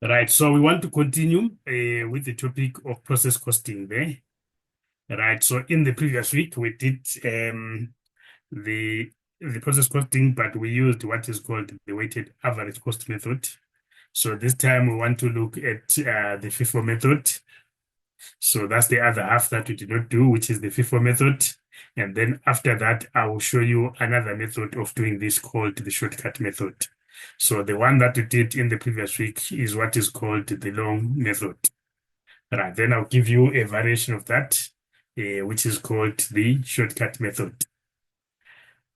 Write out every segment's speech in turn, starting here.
Right, so we want to continue with the topic of process costing there. Right, so in the previous week we did the process costing, but we used what is called the weighted average cost method. So this time we want to look at the FIFO method. So that's the other half that we did not do, which is the FIFO method. And then after that, I will show you another method of doing this called the shortcut method. So the one that we did in the previous week is what is called the long method. Right, then I'll give you a variation of that, which is called the shortcut method.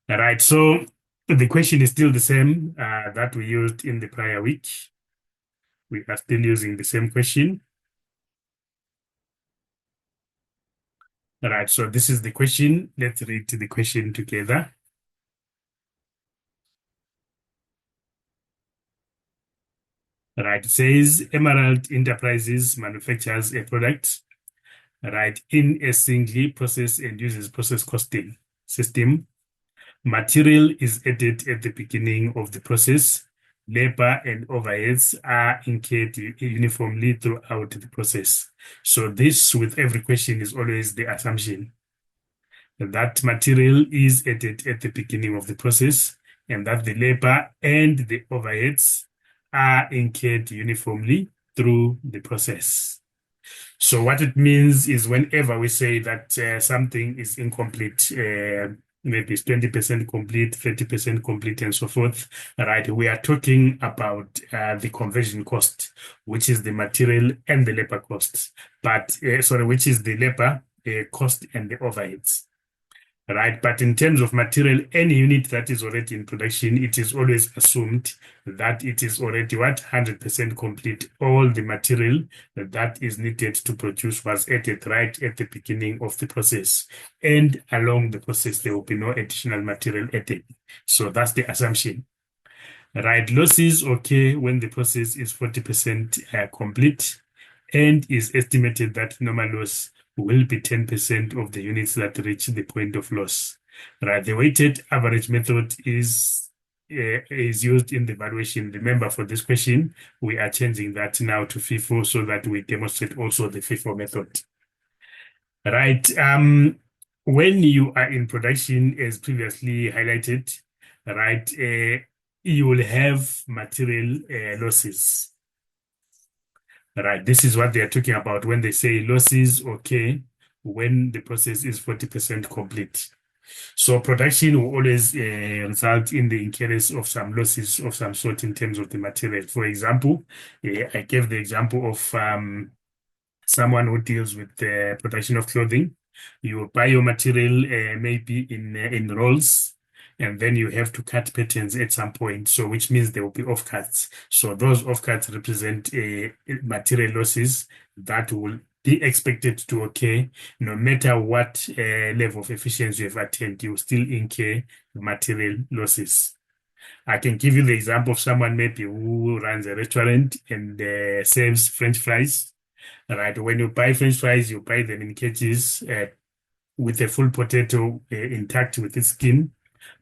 All right, so the question is still the same that we used in the prior week. We are still using the same question. All right, so this is the question. Let's read the question together. Right, it says Emerald Enterprises manufactures a product, right, in a singly process and uses process costing system. Material is added at the beginning of the process. Labor and overheads are incurred uniformly throughout the process. So this, with every question, is always the assumption that material is added at the beginning of the process and that the labor and the overheads are incurred uniformly through the process. So what it means is whenever we say that something is incomplete, maybe it's 20% complete, 30% complete, and so forth, right? We are talking about the conversion cost, which is the material and the labor costs, but which is the labor cost and the overheads. Right, but in terms of material, any unit that is already in production, it is always assumed that it is already 100% complete. All the material that is needed to produce was added right at the beginning of the process. And along the process, there will be no additional material added. So that's the assumption. Right, losses occur when the process is 40% complete and is estimated that normal loss will be 10% of the units that reach the point of loss. Right, the weighted average method is used in the valuation. Remember, for this question, we are changing that now to FIFO so that we demonstrate also the FIFO method. Right, when you are in production, as previously highlighted, right, you will have material losses. Right, this is what they are talking about when they say losses occur when the process is 40% complete. So production will always result in the incurrence of some losses of some sort in terms of the material. For example, I gave the example of someone who deals with the production of clothing. You buy your material maybe in rolls, and then you have to cut patterns at some point. So which means there will be offcuts. So those offcuts represent material losses that will be expected to occur no matter what level of efficiency you have attained. You will still incur material losses. I can give you the example of someone maybe who runs a restaurant and serves French fries. Right, when you buy French fries, you buy them in cages with a full potato intact with its skin.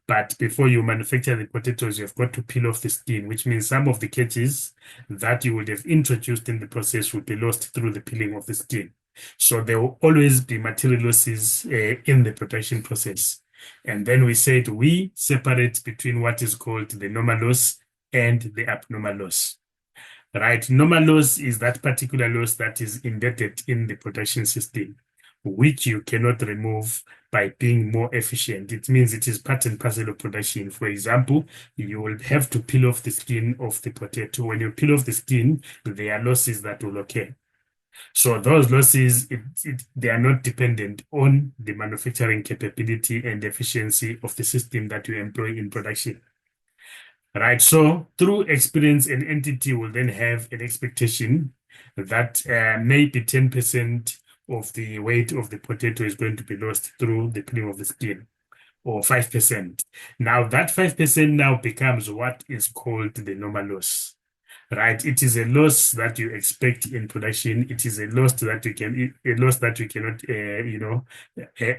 But before you manufacture the potatoes, you've got to peel off the skin, which means some of the cages that you would have introduced in the process will be lost through the peeling of the skin. So there will always be material losses in the production process. And then we said we separate between what is called the normal loss and the abnormal loss. Right, normal loss is that particular loss that is embedded in the production system, which you cannot remove by being more efficient. It means it is part and parcel of production. For example, you will have to peel off the skin of the potato. When you peel off the skin, there are losses that will occur. So those losses, they are not dependent on the manufacturing capability and efficiency of the system that you employ in production. Right, so through experience, an entity will then have an expectation that maybe 10% of the weight of the potato is going to be lost through the peeling of the skin, or 5%. Now that 5% now becomes what is called the normal loss. Right, it is a loss that you expect in production. It is a loss that you cannot,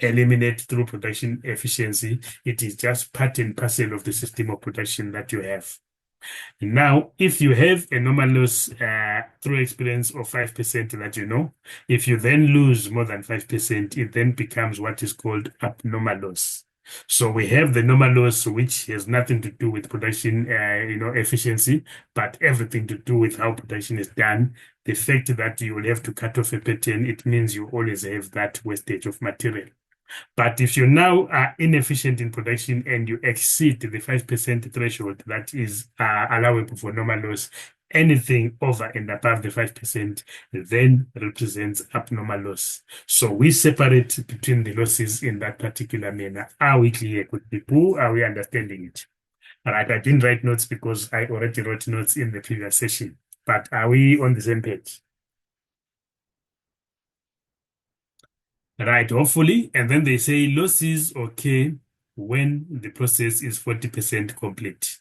eliminate through production efficiency. It is just part and parcel of the system of production that you have. Now, if you have a normal loss through experience of 5% that you know, if you then lose more than 5%, it then becomes what is called abnormal loss. So we have the normal loss, which has nothing to do with production, efficiency, but everything to do with how production is done. The fact that you will have to cut off a pattern, it means you always have that wastage of material. But if you now are inefficient in production and you exceed the 5% threshold that is allowable for normal loss, anything over and above the 5% then represents abnormal loss. So we separate between the losses in that particular manner. Are we clear? Good people, are we understanding it? All right, I didn't write notes because I already wrote notes in the previous session, but are we on the same page? Right, hopefully. And then they say losses occur when the process is 40% complete.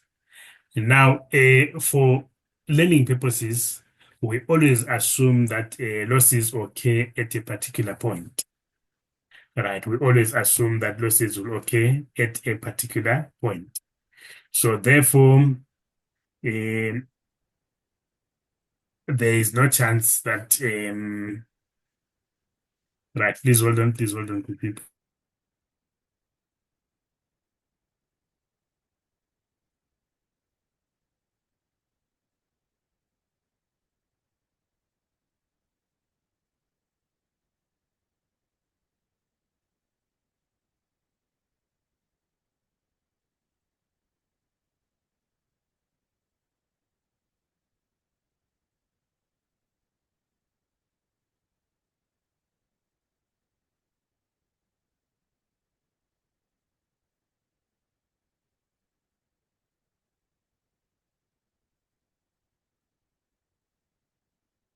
Now, for learning purposes, we always assume that losses occur at a particular point. Right, we always assume that losses will occur at a particular point. So therefore, there is no chance that, right, please hold on, quickly.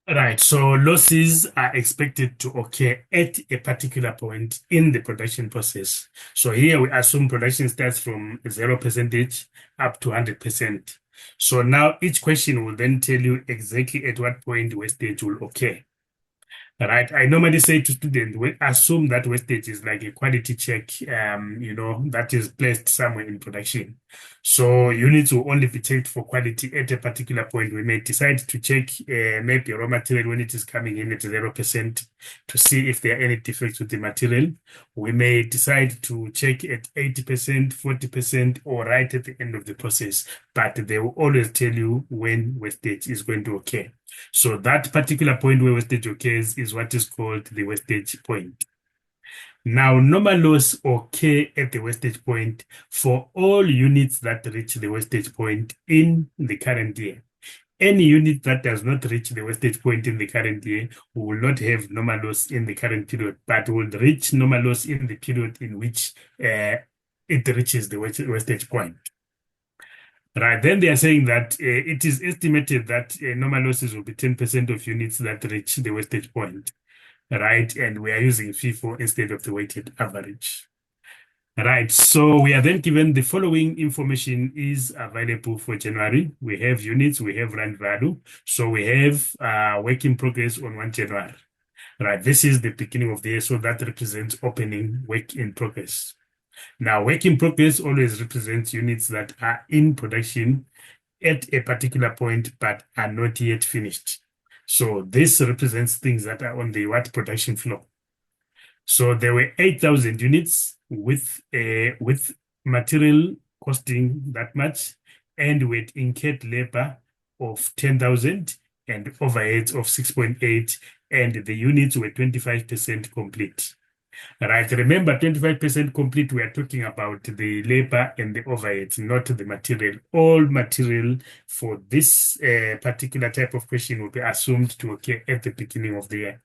Right, so losses are expected to occur at a particular point in the production process. So here we assume production starts from 0% up to 100%. So now each question will then tell you exactly at what point wastage will occur. Right. I normally say to students, we assume that wastage is like a quality check, that is placed somewhere in production. So units will only be checked for quality at a particular point. We may decide to check maybe raw material when it is coming in at 0% to see if there are any defects with the material. We may decide to check at 80%, 40%, or right at the end of the process, but they will always tell you when wastage is going to occur. So that particular point where wastage occurs is what is called the wastage point. Now, normal loss occur at the wastage point for all units that reach the wastage point in the current year. Any unit that does not reach the wastage point in the current year will not have normal loss in the current period, but will reach normal loss in the period in which it reaches the wastage point. Right, then they are saying that it is estimated that normal losses will be 10% of units that reach the wastage point, right? And we are using Fifo instead of the weighted average. Right, so we are then given the following information is available for January. We have units, we have rand value. So we have work in progress on 1 January. Right, this is the beginning of the year, so that represents opening work in progress. Now, work in progress always represents units that are in production at a particular point but are not yet finished. So this represents things that are on the production floor. So there were 8,000 units with material costing that much, and with incurred labor of 10,000 and overheads of 6.8, and the units were 25% complete. Right. Remember, 25% complete, we are talking about the labor and the overheads, not the material. All material for this particular type of question will be assumed to occur at the beginning of the year.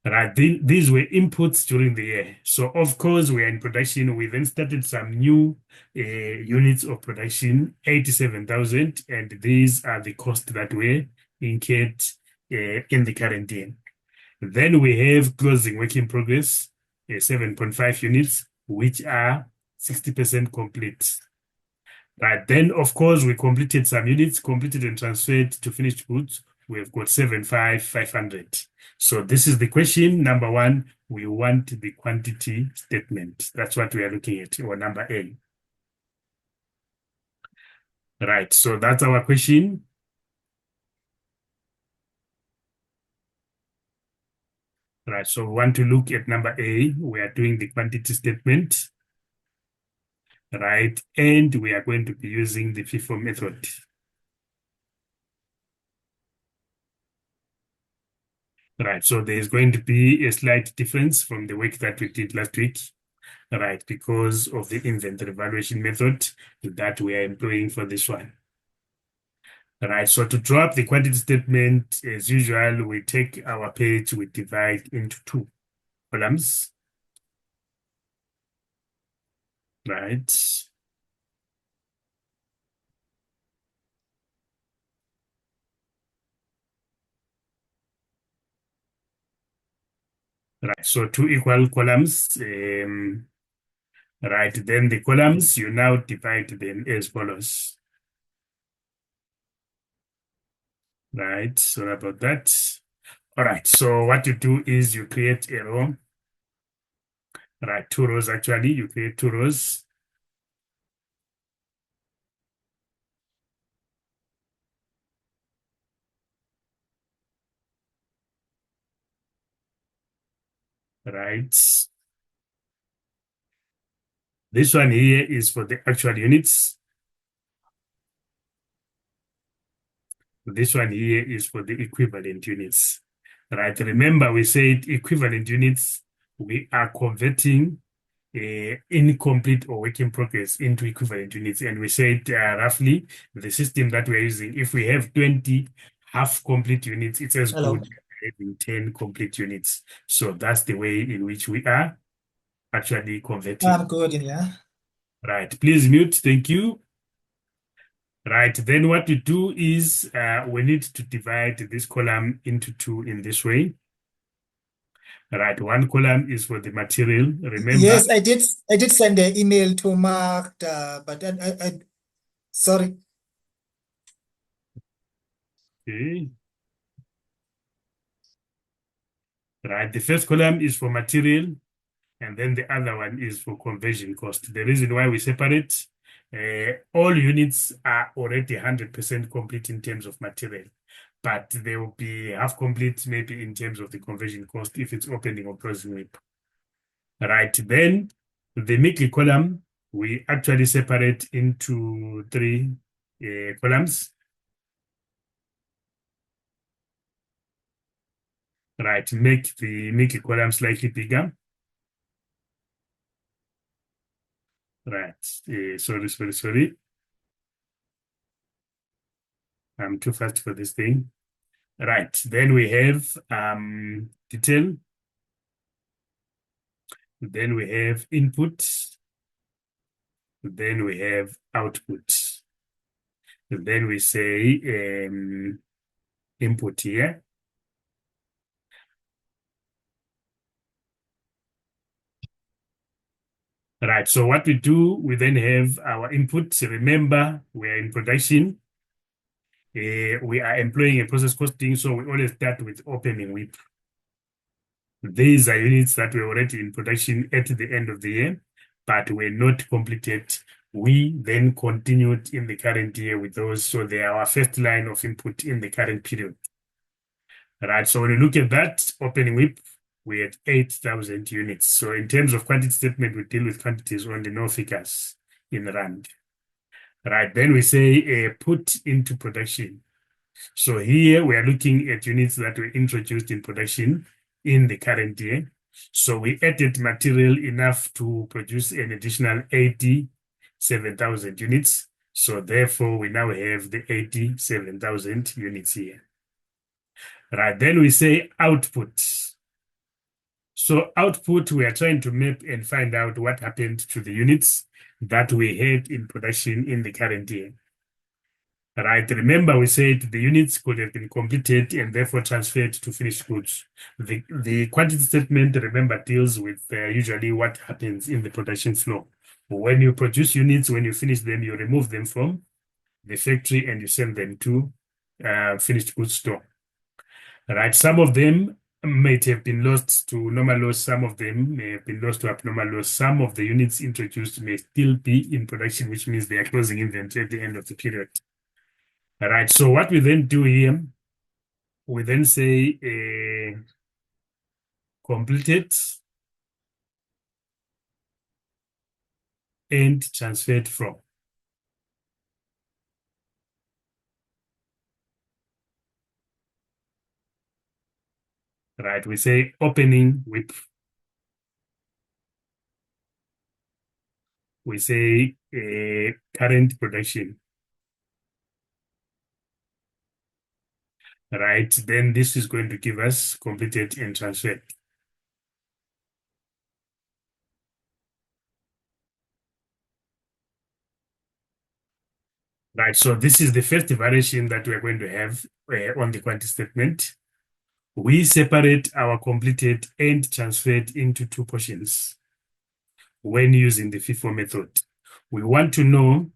Right. These were inputs during the year. So, of course, we are in production. We then started some new units of production, 87,000, and these are the costs that were incurred in the current year. Then we have closing work in progress, 7.5 units, which are 60% complete. Right. Then, of course, we completed some units, completed and transferred to finished goods. We've got 75,500. So this is the question. Number one, we want the quantity statement. That's what we are looking at, or number A. Right, so that's our question. Right, so we want to look at number A. We are doing the quantity statement, right? And we are going to be using the FIFO method. Right, so there's going to be a slight difference from the work that we did last week, right? Because of the inventory valuation method that we are employing for this one. Right, so to draw up the quantity statement, as usual, we take our page, we divide into two columns, right? Right, so two equal columns, right? Then the columns, you now divide them as follows, right? Sorry about that. All right, so what you do is you create a row, right? Two rows actually, you create two rows. Right. This one here is for the actual units. This one here is for the equivalent units. Right. Remember, we said equivalent units, we are converting incomplete or work in progress into equivalent units. And we said roughly the system that we're using, if we have 20 half complete units, it's as Hello. good as having 10 complete units. So that's the way in which we are actually converting. I'm good, yeah. Right. Please mute. Thank you. Right. Then what we do is we need to divide this column into two in this way. Right. One column is for the material. Remember. Yes, I did send an email to Mark, but sorry. Okay. Right. The first column is for material, and then the other one is for conversion cost. The reason why we separate, all units are already 100% complete in terms of material, but they will be half complete maybe in terms of the conversion cost if it's opening or closing WIP. Right, then the middle column, we actually separate into three columns. Right, make the middle column slightly bigger. Right, sorry. I'm too fast for this thing. Right, then we have detail. Then we have input. Then we have output. Then we say input here. Right, so what we do, we then have our input. Remember, we are in production. We are employing a process costing, so we always start with opening WIP. These are units that were already in production at the end of the year, but were not completed. We then continued in the current year with those, so they are our first line of input in the current period. Right, so when you look at that, opening WIP, we had 8,000 units. So in terms of quantity statement, we deal with quantities only, no figures in rand. Right, then we say put into production. So here we are looking at units that were introduced in production in the current year. So we added material enough to produce an additional 87,000 units. So therefore, we now have the 87,000 units here. Right, then we say output. So output, we are trying to map and find out what happened to the units that we had in production in the current year. Right, remember we said the units could have been completed and therefore transferred to finished goods. The quantity statement, remember, deals with usually what happens in the production flow. When you produce units, when you finish them, you remove them from the factory and you send them to finished goods store. Right, some of them might have been lost to normal loss. Some of them may have been lost to abnormal loss. Some of the units introduced may still be in production, which means they are closing inventory at the end of the period. All right. So what we then do here, we then say completed and transferred from. Right. We say opening with. We say current production. Right. Then this is going to give us completed and transferred. Right. So this is the first variation that we're going to have on the quantity statement. We separate our completed and transferred into two portions when using the Fifo method. We want to know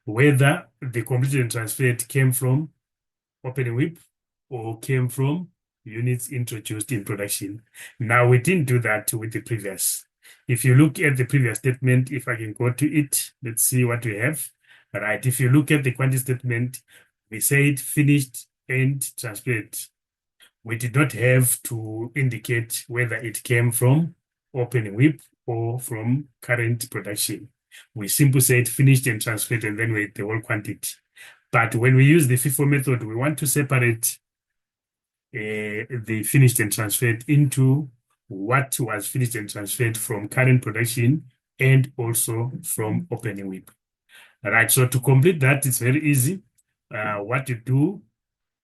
whether the completed and transferred came from opening WIP or came from units introduced in production. Now, we didn't do that with the previous. If you look at the previous statement, if I can go to it, let's see what we have. All right, if you look at the quantity statement, we said finished and transferred. We did not have to indicate whether it came from opening WIP or from current production. We simply said finished and transferred, and then we had the whole quantity. But when we use the FIFO method, we want to separate the finished and transferred into what was finished and transferred from current production and also from opening WIP. All right, so to complete that, it's very easy. What you do,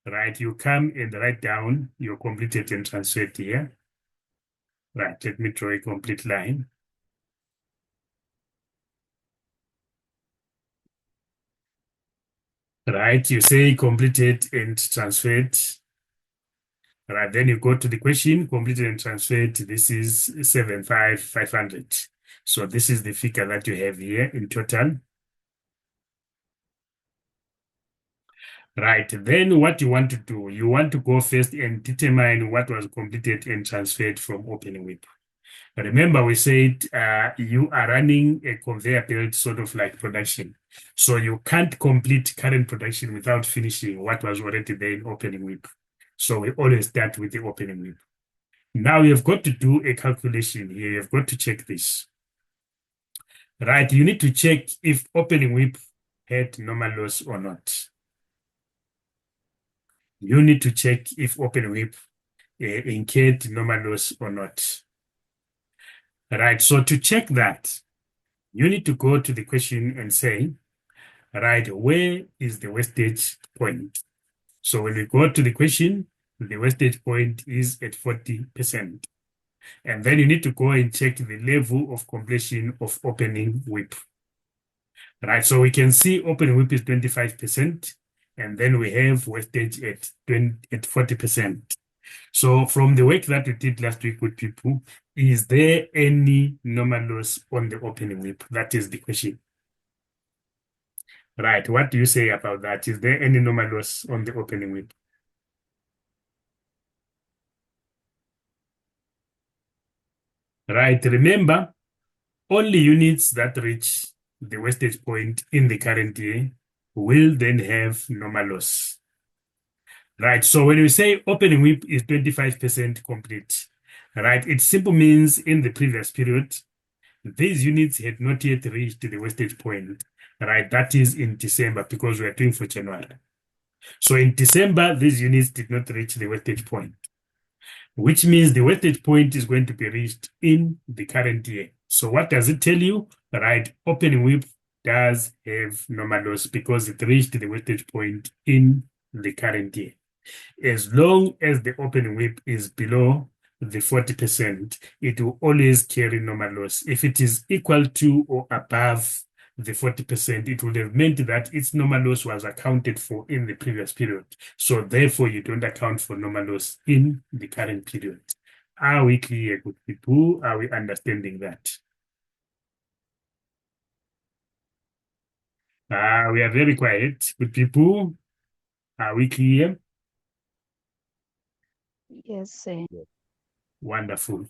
right, you come and write down your completed and transferred here. Right, let me draw a complete line. Right, you say completed and transferred. Right, then you go to the question, completed and transferred. This is 75,500. So this is the figure that you have here in total. Right, then what you want to do, you want to go first and determine what was completed and transferred from opening WIP. Remember, we said you are running a conveyor belt, sort of like production. So you can't complete current production without finishing what was already there in opening WIP. So we always start with the opening WIP. Now you've got to do a calculation here. You've got to check this. Right, you need to check if opening WIP had normal loss or not. You need to check if opening WIP incurred normal loss or not. Right, so to check that, you need to go to the question and say, right, where is the wastage point? So when we go to the question, the wastage point is at 40%. And then you need to go and check the level of completion of opening WIP. Right, so we can see opening WIP is 25%, and then we have wastage at 40%. So from the work that we did last week with people, is there any normal loss on the opening WIP? That is the question. Right, what do you say about that? Is there any normal loss on the opening WIP? Right, remember, only units that reach the wastage point in the current year will then have normal loss. Right, so when we say opening WIP is 25% complete, right, it simply means in the previous period, these units had not yet reached the wastage point, right? That is in December because we are doing for January. So in December, these units did not reach the wastage point, which means the wastage point is going to be reached in the current year. So what does it tell you? Right, opening WIP does have normal loss because it reached the wastage point in the current year. As long as the opening WIP is below the 40%, it will always carry normal loss. If it is equal to or above the 40%, it would have meant that its normal loss was accounted for in the previous period. So therefore, you don't account for normal loss in the current period. Are we clear, good people? Are we understanding that? We are very quiet, good people. Are we clear? Yes, sir. Wonderful.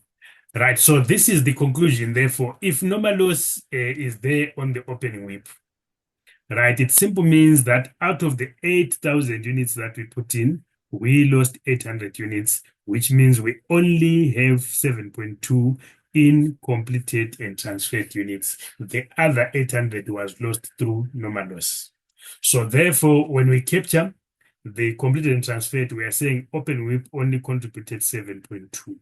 Right, so this is the conclusion. Therefore, if normal loss is there on the opening WIP, right, it simply means that out of the 8,000 units that we put in, we lost 800 units, which means we only have 7.2 in completed and transferred units. The other 800 was lost through normal loss. So therefore, when we capture the completed and transferred, we are saying open WIP only contributed 7.2.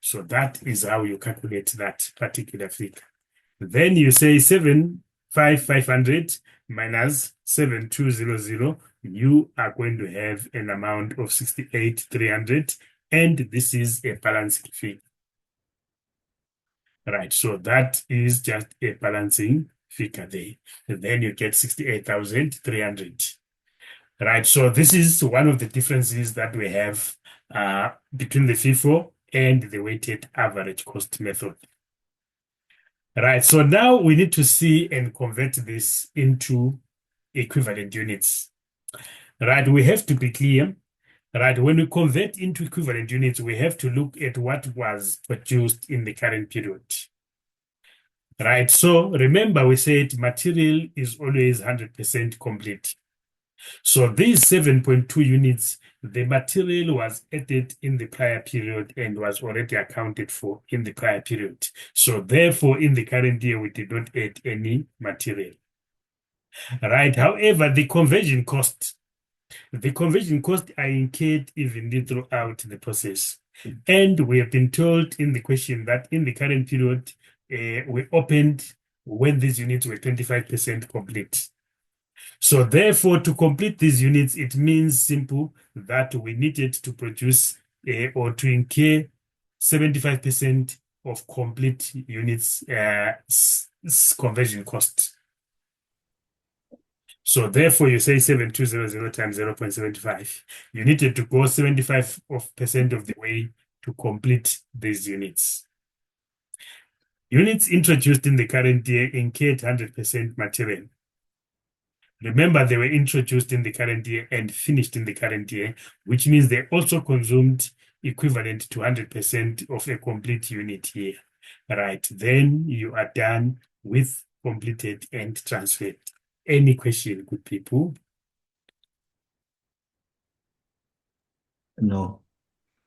So that is how you calculate that particular figure. Then you say 75500 minus 7200. You are going to have an amount of 68,300, and this is a balancing figure. Right, so that is just a balancing figure there. And then you get 68,300. Right, so this is one of the differences that we have between the FIFO and the weighted average cost method. Right, so now we need to see and convert this into equivalent units. Right, we have to be clear. Right, when we convert into equivalent units, we have to look at what was produced in the current period. Right, so remember we said material is always 100% complete. So these 7.2 units, the material was added in the prior period and was already accounted for in the prior period. So therefore, in the current year, we did not add any material. Right. However, the conversion cost are incurred evenly throughout the process. And we have been told in the question that in the current period, we opened when these units were 25% complete. So therefore, to complete these units, it means simple that we needed to produce or to incur 75% of complete units conversion cost. So therefore, you say 7200 times 0.75. You needed to go 75% of the way to complete these units. Units introduced in the current year incurred 100% material. Remember, they were introduced in the current year and finished in the current year, which means they also consumed equivalent to 100% of a complete unit here. Right, then you are done with completed and transferred. Any question, good people? No.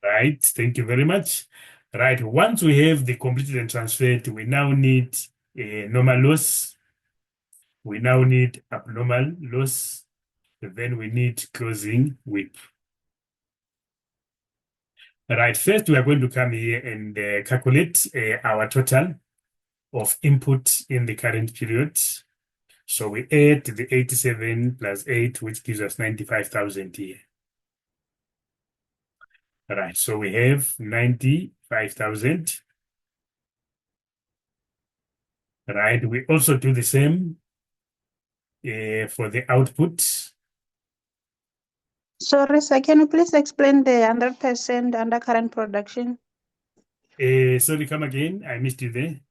Right, thank you very much. Right, once we have the completed and transferred, we now need a normal loss. We now need abnormal loss. Then we need closing WIP. Right, first we are going to come here and calculate our total of input in the current period. So we add the 87 plus 8, which gives us 95,000 here. Right, so we have 95,000. Right, we also do the same for the output. Sorry, sir, can you please explain the 100% under current production? Sorry, come again. I missed you there.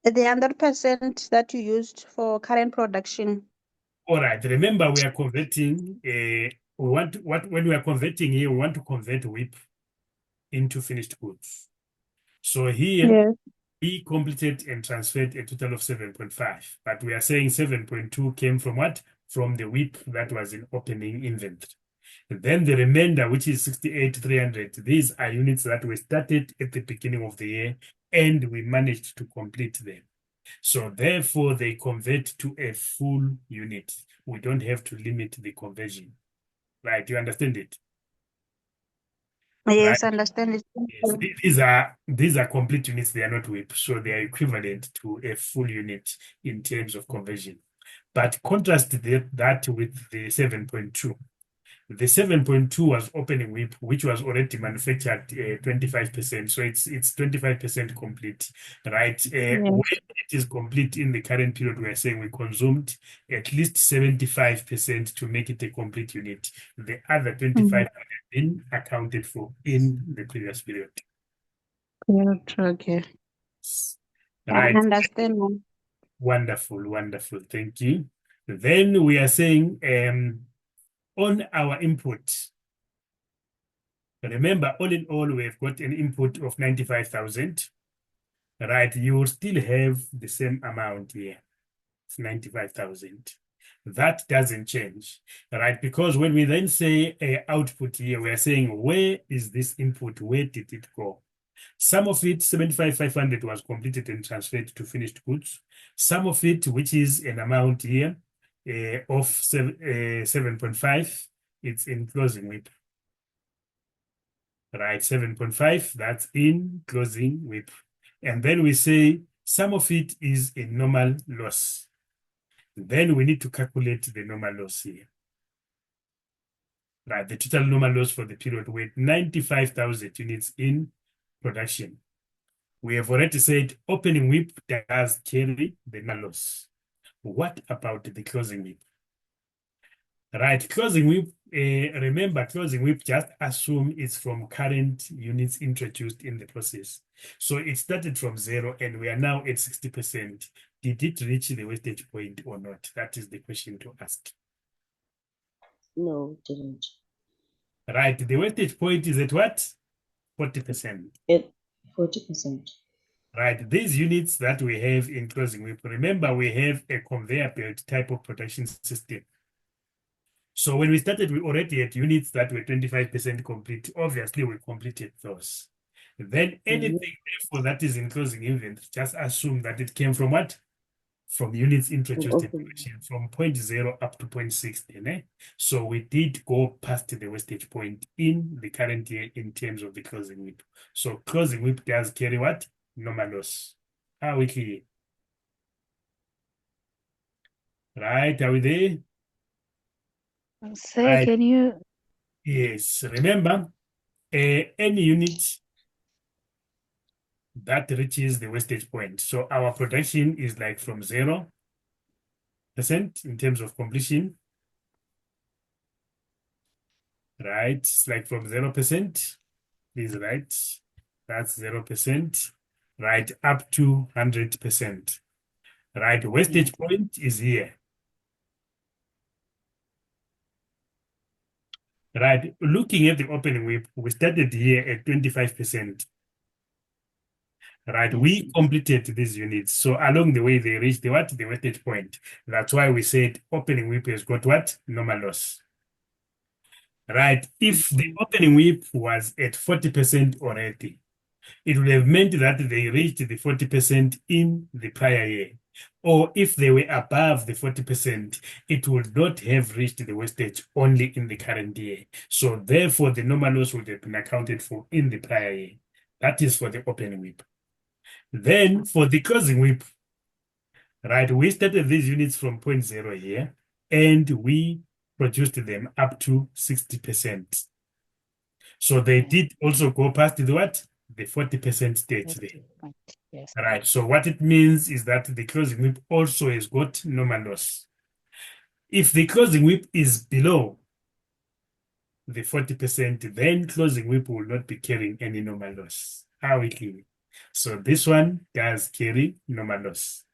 The 100% that you used for current production. All right. Remember, we are converting. When we are converting here, we want to convert WIP into finished goods. So here Yes. we completed and transferred a total of 7.5, but we are saying 7.2 came from what? From the WIP that was in opening inventory. Then the remainder, which is 68,300, these are units that were started at the beginning of the year and we managed to complete them. So therefore, they convert to a full unit. We don't have to limit the conversion. Right? You understand it? Yes, Right? understand it. Yes. These are complete units. They are not WIP, so they are equivalent to a full unit in terms of conversion. But contrast that with the 7.2. The 7.2 was opening WIP, which was already manufactured 25%. So it's 25% complete, right? When it is complete in the current period, we are saying we consumed at least 75% to make it a complete unit. The other 25 have been accounted for in the previous period. Okay. Right. I understand. Wonderful, wonderful. Thank you. Then we are saying on our input, Remember, all in all, we've got an input of 95,000, right? You will still have the same amount here, 95,000. That doesn't change, right? Because when we then say a output here, we are saying, where is this input? Where did it go? Some of it, 75,500, was completed and transferred to finished goods. Some of it, which is an amount here of 7.5, it's in closing WIP. Right, 7.5, that's in closing WIP. And then we say some of it is a normal loss. Then we need to calculate the normal loss here. Right, the total normal loss for the period with 95,000 units in production. We have already said opening WIP does carry the normal loss. What about the closing WIP? Right, closing WIP, remember closing WIP just assume it's from current units introduced in the process. So it started from 0 and we are now at 60%. Did it reach the wastage point or not? That is the question to ask. No, it didn't. Right, the wastage point is at what? 40%. 40%. Right, these units that we have in closing WIP, remember we have a conveyor belt type of production system. So when we started, we already had units that were 25% complete. Obviously, we completed those. Then anything therefore that is in closing inventory, just assume that it came from what? From units introduced in production, from 0.0 up to 0.6. So we did go past the wastage point in the current year in terms of the closing WIP. So closing WIP does carry what? Normal loss. Are we clear? Right, are we there? Sir, Right. can you? Yes, remember, any unit that reaches the wastage point. So our production is like from 0% in terms of completion, right? It's like from 0%, please write, that's 0%, right, up to 100%, right? Wastage point is here. Right, looking at the opening WIP, we started here at 25%. Right, we completed these units. So along the way, they reached the what? The wastage point. That's why we said opening WIP has got what? Normal loss. Right, if the opening WIP was at 40% already, it would have meant that they reached the 40% in the prior year. Or if they were above the 40%, it would not have reached the wastage only in the current year. So therefore, the normal loss would have been accounted for in the prior year. That is for the opening WIP. Then for the closing WIP, right, we started these units from 0.0 here, and we produced them up to 60%. So they did also go past the what? The 40% stage there. Yes. Right, so what it means is that the closing WIP also has got normal loss. If the closing WIP is below the 40%, then closing WIP will not be carrying any normal loss. Are we clear? So this one does carry normal loss.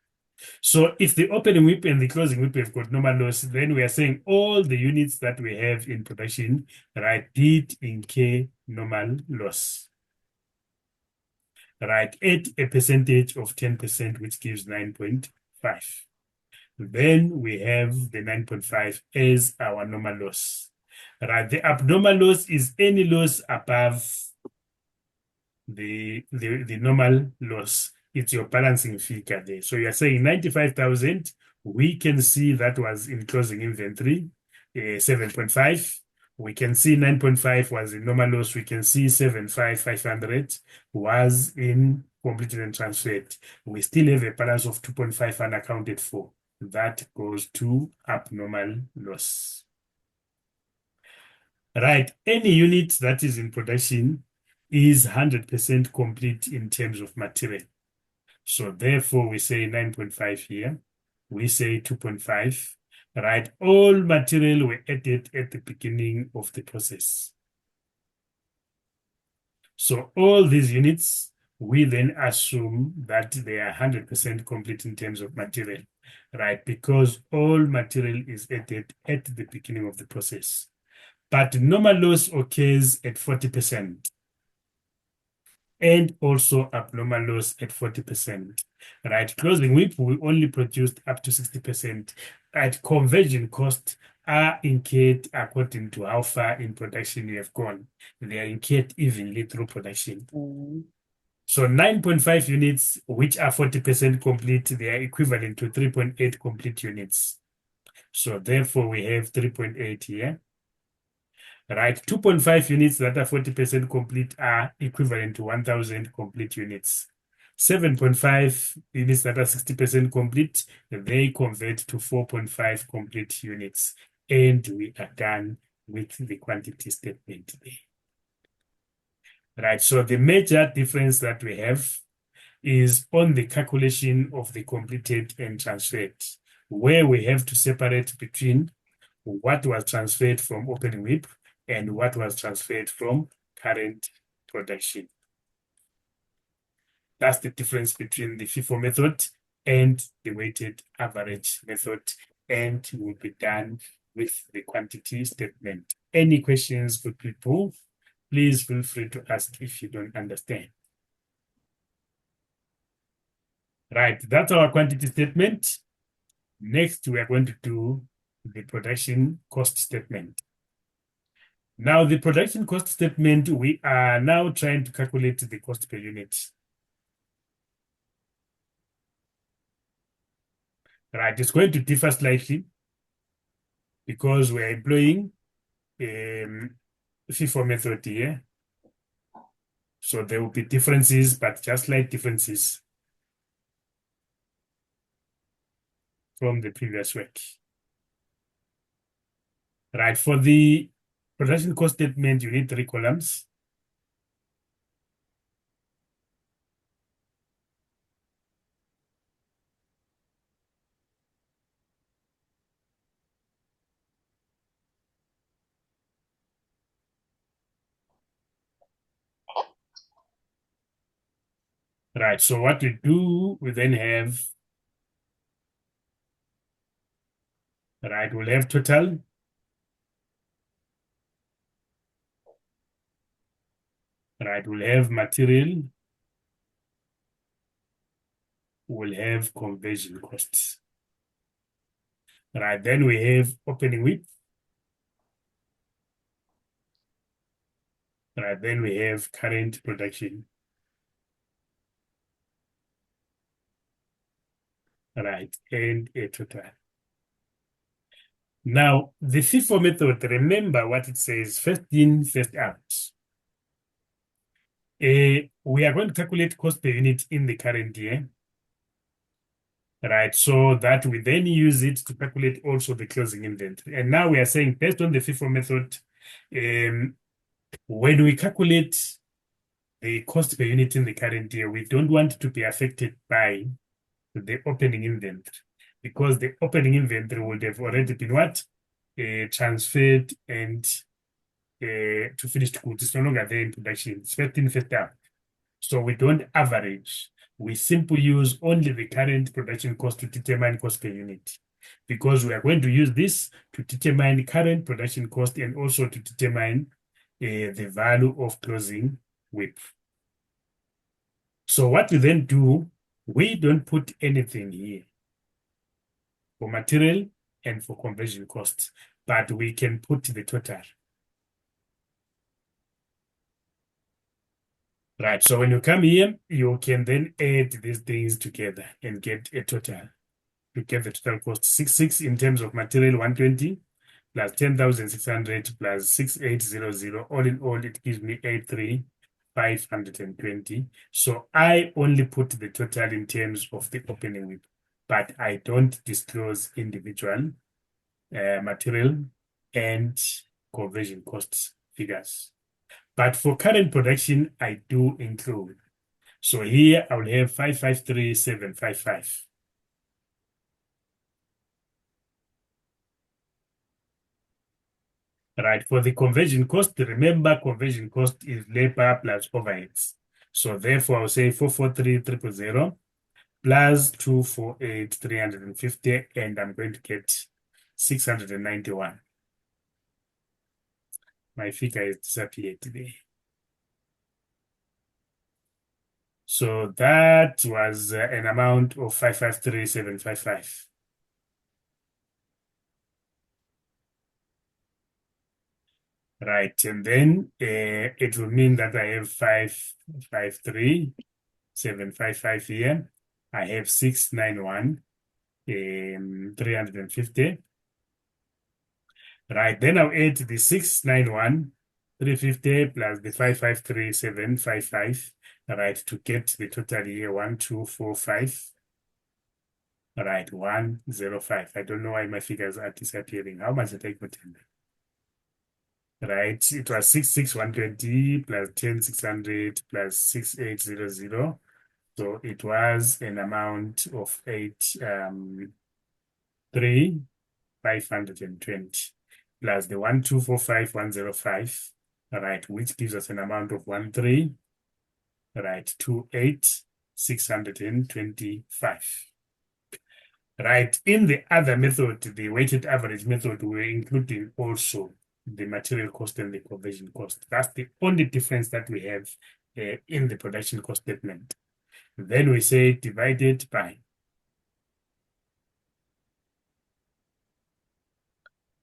So if the opening WIP and the closing WIP have got normal loss, then we are saying all the units that we have in production, right, did incur normal loss. Right, at a percentage of 10%, which gives 9.5. Then we have the 9.5 as our normal loss. Right, the abnormal loss is any loss above the normal loss. It's your balancing figure there. So you're saying 95,000, we can see that was in closing inventory, 7.5. We can see 9.5 was in normal loss. We can see 7,500 was in completed and transferred. We still have a balance of 2.5 unaccounted for. That goes to abnormal loss. Right, any unit that is in production is 100% complete in terms of material. So therefore we say 9.5 here. We say 2.5. Right, all material were added at the beginning of the process. So all these units, we then assume that they are 100% complete in terms of material, right? Because all material is added at the beginning of the process. but normal loss occurs at 40%. And also abnormal loss at 40%. Right? Closing WIP, we only produced up to 60%. Right? Conversion costs are incurred according to how far in production you have gone. They are incurred evenly through production. So 9.5 units, which are 40% complete, they are equivalent to 3.8 complete units. So therefore, we have 3.8 here. Right, 2.5 units that are 40% complete are equivalent to 1,000 complete units. 7.5 units that are 60% complete, they convert to 4.5 complete units. And we are done with the quantity statement there. Right, so the major difference that we have is on the calculation of the completed and transferred, where we have to separate between what was transferred from opening WIP and what was transferred from current production. That's the difference between the FIFO method and the weighted average method, and we'll be done with the quantity statement. Any questions for people? Please feel free to ask if you don't understand. Right, that's our quantity statement. Next, we are going to do the production cost statement. Now, the production cost statement, we are now trying to calculate the cost per unit. Right, it's going to differ slightly because we're employing FIFO method here. So there will be differences, but just slight differences from the previous work. Right, for the production cost statement, you need 3 columns. Right, so what we do, we then have, right, we'll have total. Right, we'll have material. We'll have conversion costs. Right, then we have opening WIP. Right, then we have current production. Right, and a total. Now, the FIFO method, remember what it says, first in, first out. We are going to calculate cost per unit in the current year. Right, so that we then use it to calculate also the closing inventory. And now we are saying, based on the FIFO method, when we calculate the cost per unit in the current year, we don't want to be affected by the opening inventory, because the opening inventory would have already been what? Transferred and to finished goods. It's no longer there in production. It's first in, first out. So we don't average. We simply use only the current production cost to determine cost per unit, because we are going to use this to determine current production cost and also to determine the value of closing WIP. So what we then do, we don't put anything here for material and for conversion costs, but we can put the total. Right, so when you come here, you can then add these things together and get a total. You get the total cost 66 in terms of material 120 plus 10,600 plus 6800. All in all, it gives me 83,520. So I only put the total in terms of the opening WIP, but I don't disclose individual material and conversion costs figures. But for current production, I do include. So here I will have 553,755. Right, for the conversion cost, remember conversion cost is labor plus overheads. So therefore I'll say 443,000 plus 248,350, and I'm going to get 691. My figure is disappeared today. So that was an amount of 553,755. Right, and then it will mean that I have 553,755 here. I have 691, 350. Right, then I'll add the 691, 350 plus the 553,755. Right, to get the total here, 1245. Right, 105. I don't know why my figures are disappearing. How much did I put in there? Right, it was 66120 plus 10600 plus 6800. So it was an amount of 3,520 plus the 1245105, right, which gives us an amount of 28,625. Right, in the other method, the weighted average method, we're including also the material cost and the conversion cost. That's the only difference that we have in the production cost statement. Then we say divided by,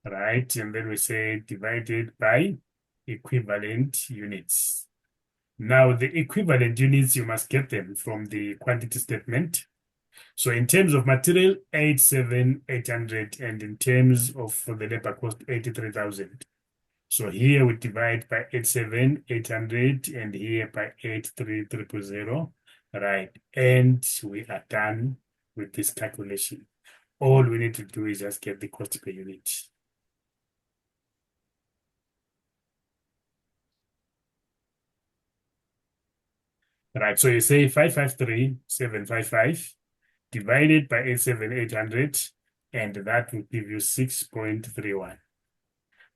right, and then we say divided by equivalent units. Now, the equivalent units, you must get them from the quantity statement. So in terms of material, 87,800, and in terms of the labor cost, 83,000. So here we divide by 87,800 and here by 83,000, right? And we are done with this calculation. All we need to do is just get the cost per unit. Right, so you say 553,755 divided by 87,800, and that will give you 6.31.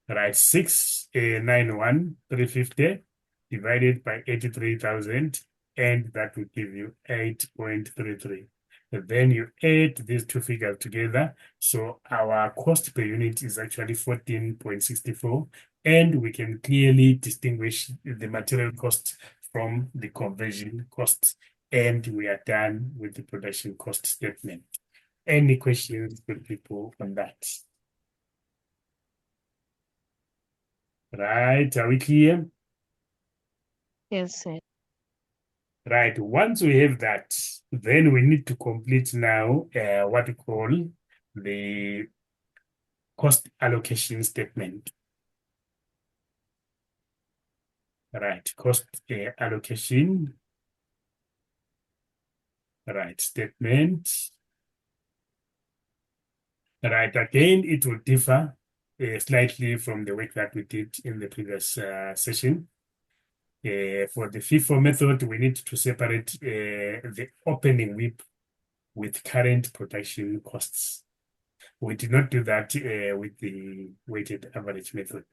Right, 691,350 divided by 83,000, and that will give you 8.33. Then you add these two figures together. So our cost per unit is actually 14.64, and we can clearly distinguish the material cost from the conversion cost, and we are done with the production cost statement. Any questions for people on that? Right, are we clear? Yes, sir. Right, once we have that, then we need to complete now what we call the cost allocation statement. Right, cost allocation, right, statement. Right, again, it will differ slightly from the work that we did in the previous session. For the FIFO method, we need to separate the opening WIP with current production costs. We did not do that with the weighted average method.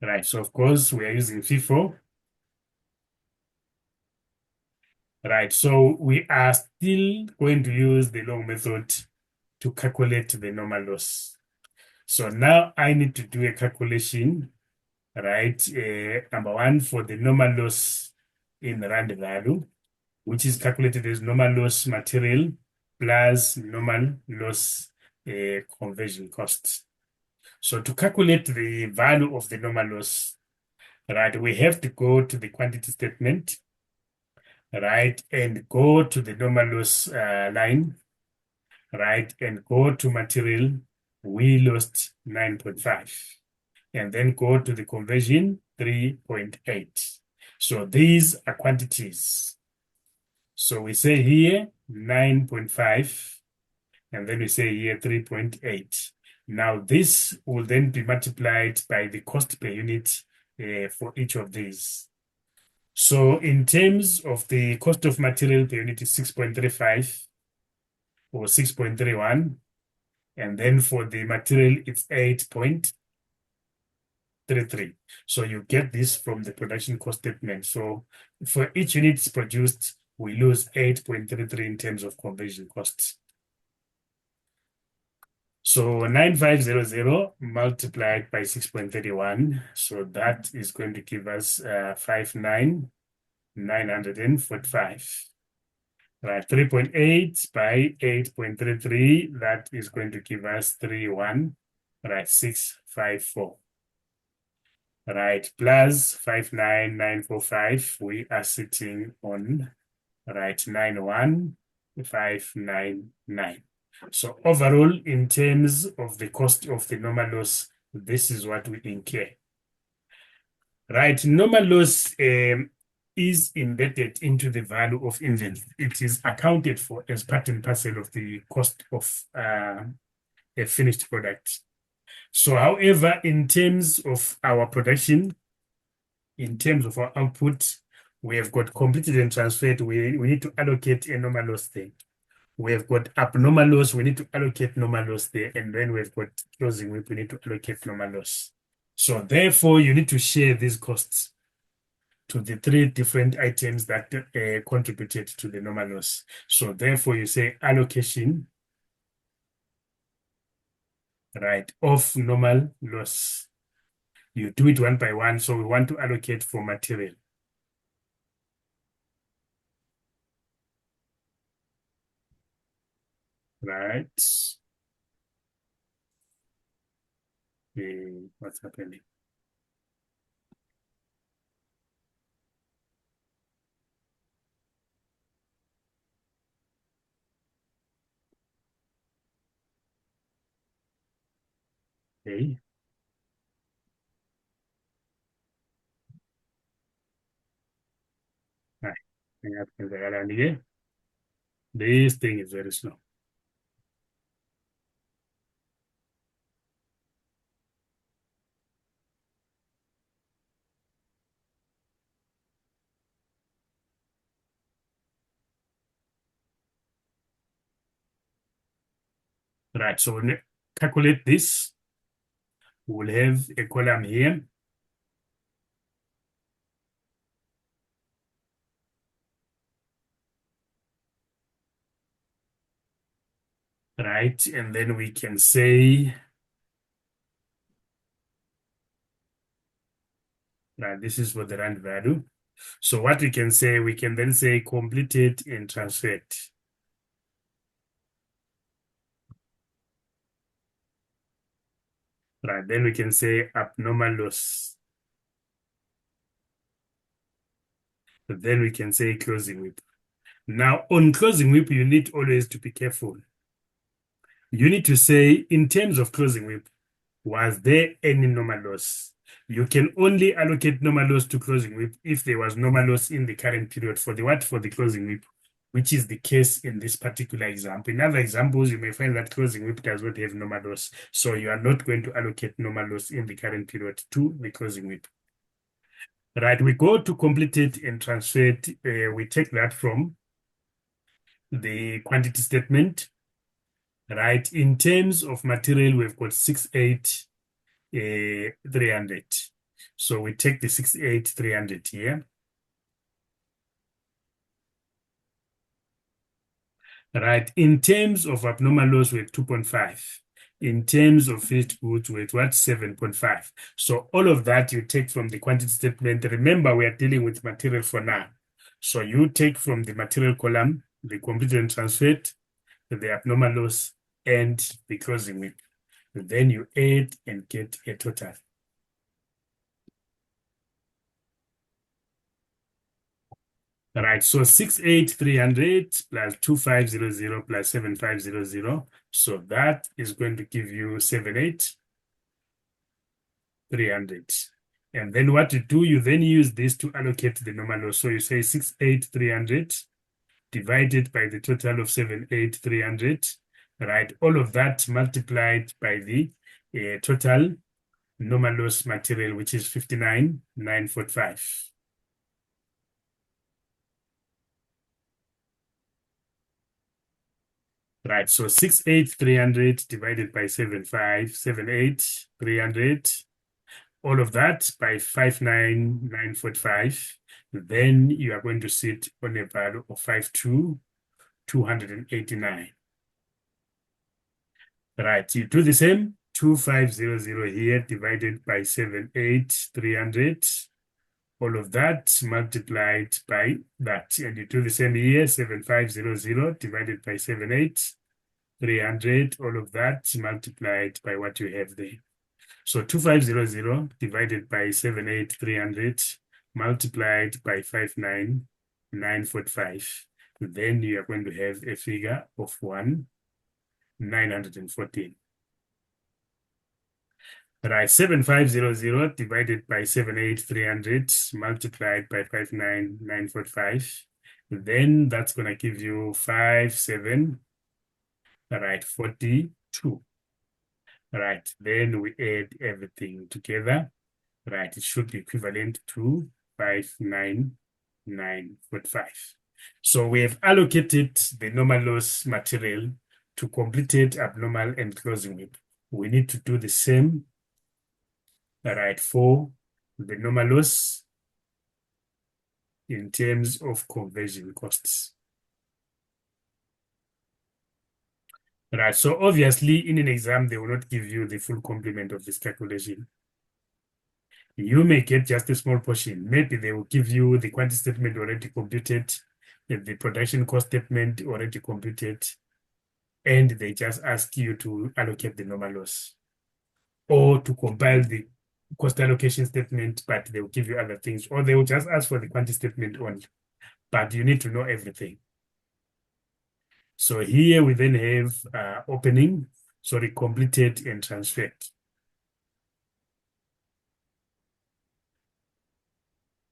Right, so of course we are using FIFO. Right, so we are still going to use the long method to calculate the normal loss. So now I need to do a calculation, right? Number one, for the normal loss in rand value, which is calculated as normal loss material plus normal loss conversion cost. So to calculate the value of the normal loss, right, we have to go to the quantity statement, right, and go to the normal loss line, right, and go to material, we lost 9.5, and then go to the conversion, 3.8. So these are quantities. So we say here 9.5, and then we say here 3.8. Now this will then be multiplied by the cost per unit for each of these. So in terms of the cost of material per unit is 6.35 or 6.31. And then for the material, it's 8.33. 8.33. So you get this from the production cost statement. So for each unit produced, we lose 8.33 in terms of conversion costs. So 9500 multiplied by 6.31. So that is going to give us 59,945. Right, 3.8 by 8.33, that is going to give us 31, right, 654. Right, plus 59945, we are sitting on, right, 91599. So overall, in terms of the cost of the normal loss, this is what we incur. Right, normal loss is embedded into the value of inventory. It is accounted for as part and parcel of the cost of a finished product. So, however, in terms of our production, in terms of our output, we have got completed and transferred. We need to allocate a normal loss there. We have got abnormal loss. We need to allocate normal loss there. And then we've got closing WIP. We need to allocate normal loss. So therefore, you need to share these costs to the three different items that contributed to the normal loss. So therefore, you say allocation, right, of normal loss. You do it one by one. So we want to allocate for material. Right. What's happening? Okay. Right. This thing is very slow. Right, so when we calculate this, we'll have a column here. Right, and then we can say, right, this is for the rand value. So what we can say, we can then say completed and transferred. Right, then we can say abnormal loss. Then we can say closing WIP. Now, on closing WIP, you need always to be careful. You need to say, in terms of closing WIP, was there any normal loss? You can only allocate normal loss to closing WIP if there was normal loss in the current period for the what? For the closing WIP, which is the case in this particular example. In other examples, you may find that closing WIP does not have normal loss. So you are not going to allocate normal loss in the current period to the closing WIP. Right, we go to completed and transferred. We take that from the quantity statement. Right, in terms of material, we've got 68,300. So we take the 68,300 here. Right, in terms of abnormal loss, we have 2.5. In terms of finished goods, we have what? 7.5. So all of that you take from the quantity statement. Remember, we are dealing with material for now. So you take from the material column, the completed and transferred, the abnormal loss, and the closing WIP. Then you add and get a total. Right, so 68,300 plus 2500 plus 7500. So that is going to give you 78,300. And then what you do, you then use this to allocate the normal loss. So you say 68,300 divided by the total of 78,300. Right, all of that multiplied by the total normal loss material, which is 59,945. Right, so 68,300 divided by 78,300 all of that by 59945. Then you are going to sit on a value of 52,289. Right, you do the same, 2500 here divided by 78,300. All of that multiplied by that. And you do the same here, 7500 divided by 78,300. All of that multiplied by what you have there. So 2500 divided by 78,300 multiplied by 59945. Then you are going to have a figure of 1,914. Right, 7500 divided by 78,300 multiplied by 59945. Then that's going to give you 57,42. Right, then we add everything together. Right, it should be equivalent to 59945. So we have allocated the normal loss material to completed abnormal and closing whip. We need to do the same, right, for the normal loss in terms of conversion costs. Right, so obviously in an exam, they will not give you the full complement of this calculation. You may get just a small portion. Maybe they will give you the quantity statement already computed, the production cost statement already computed, and they just ask you to allocate the normal loss or to compile the cost allocation statement, but they will give you other things, or they will just ask for the quantity statement only, but you need to know everything. So here we then have completed and transferred.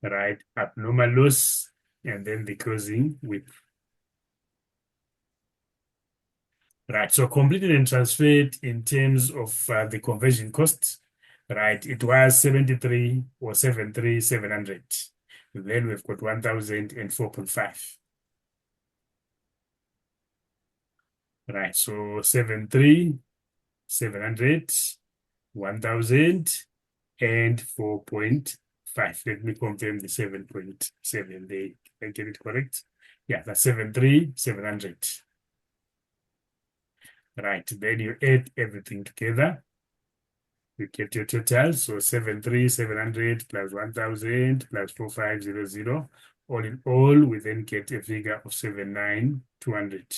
Right, abnormal loss, and then the closing whip. Right, so completed and transferred in terms of the conversion cost, right, it was 73 or 73,700. Then we've got 1,004.5. Right, so 73,700, 1,004.5. Let me confirm the 7.7 there. Can I get it correct? Yeah, that's 73,700. Right, then you add everything together. You get your total. So 73,700 plus 1,000 plus 4,500. All in all, we then get a figure of 79,200.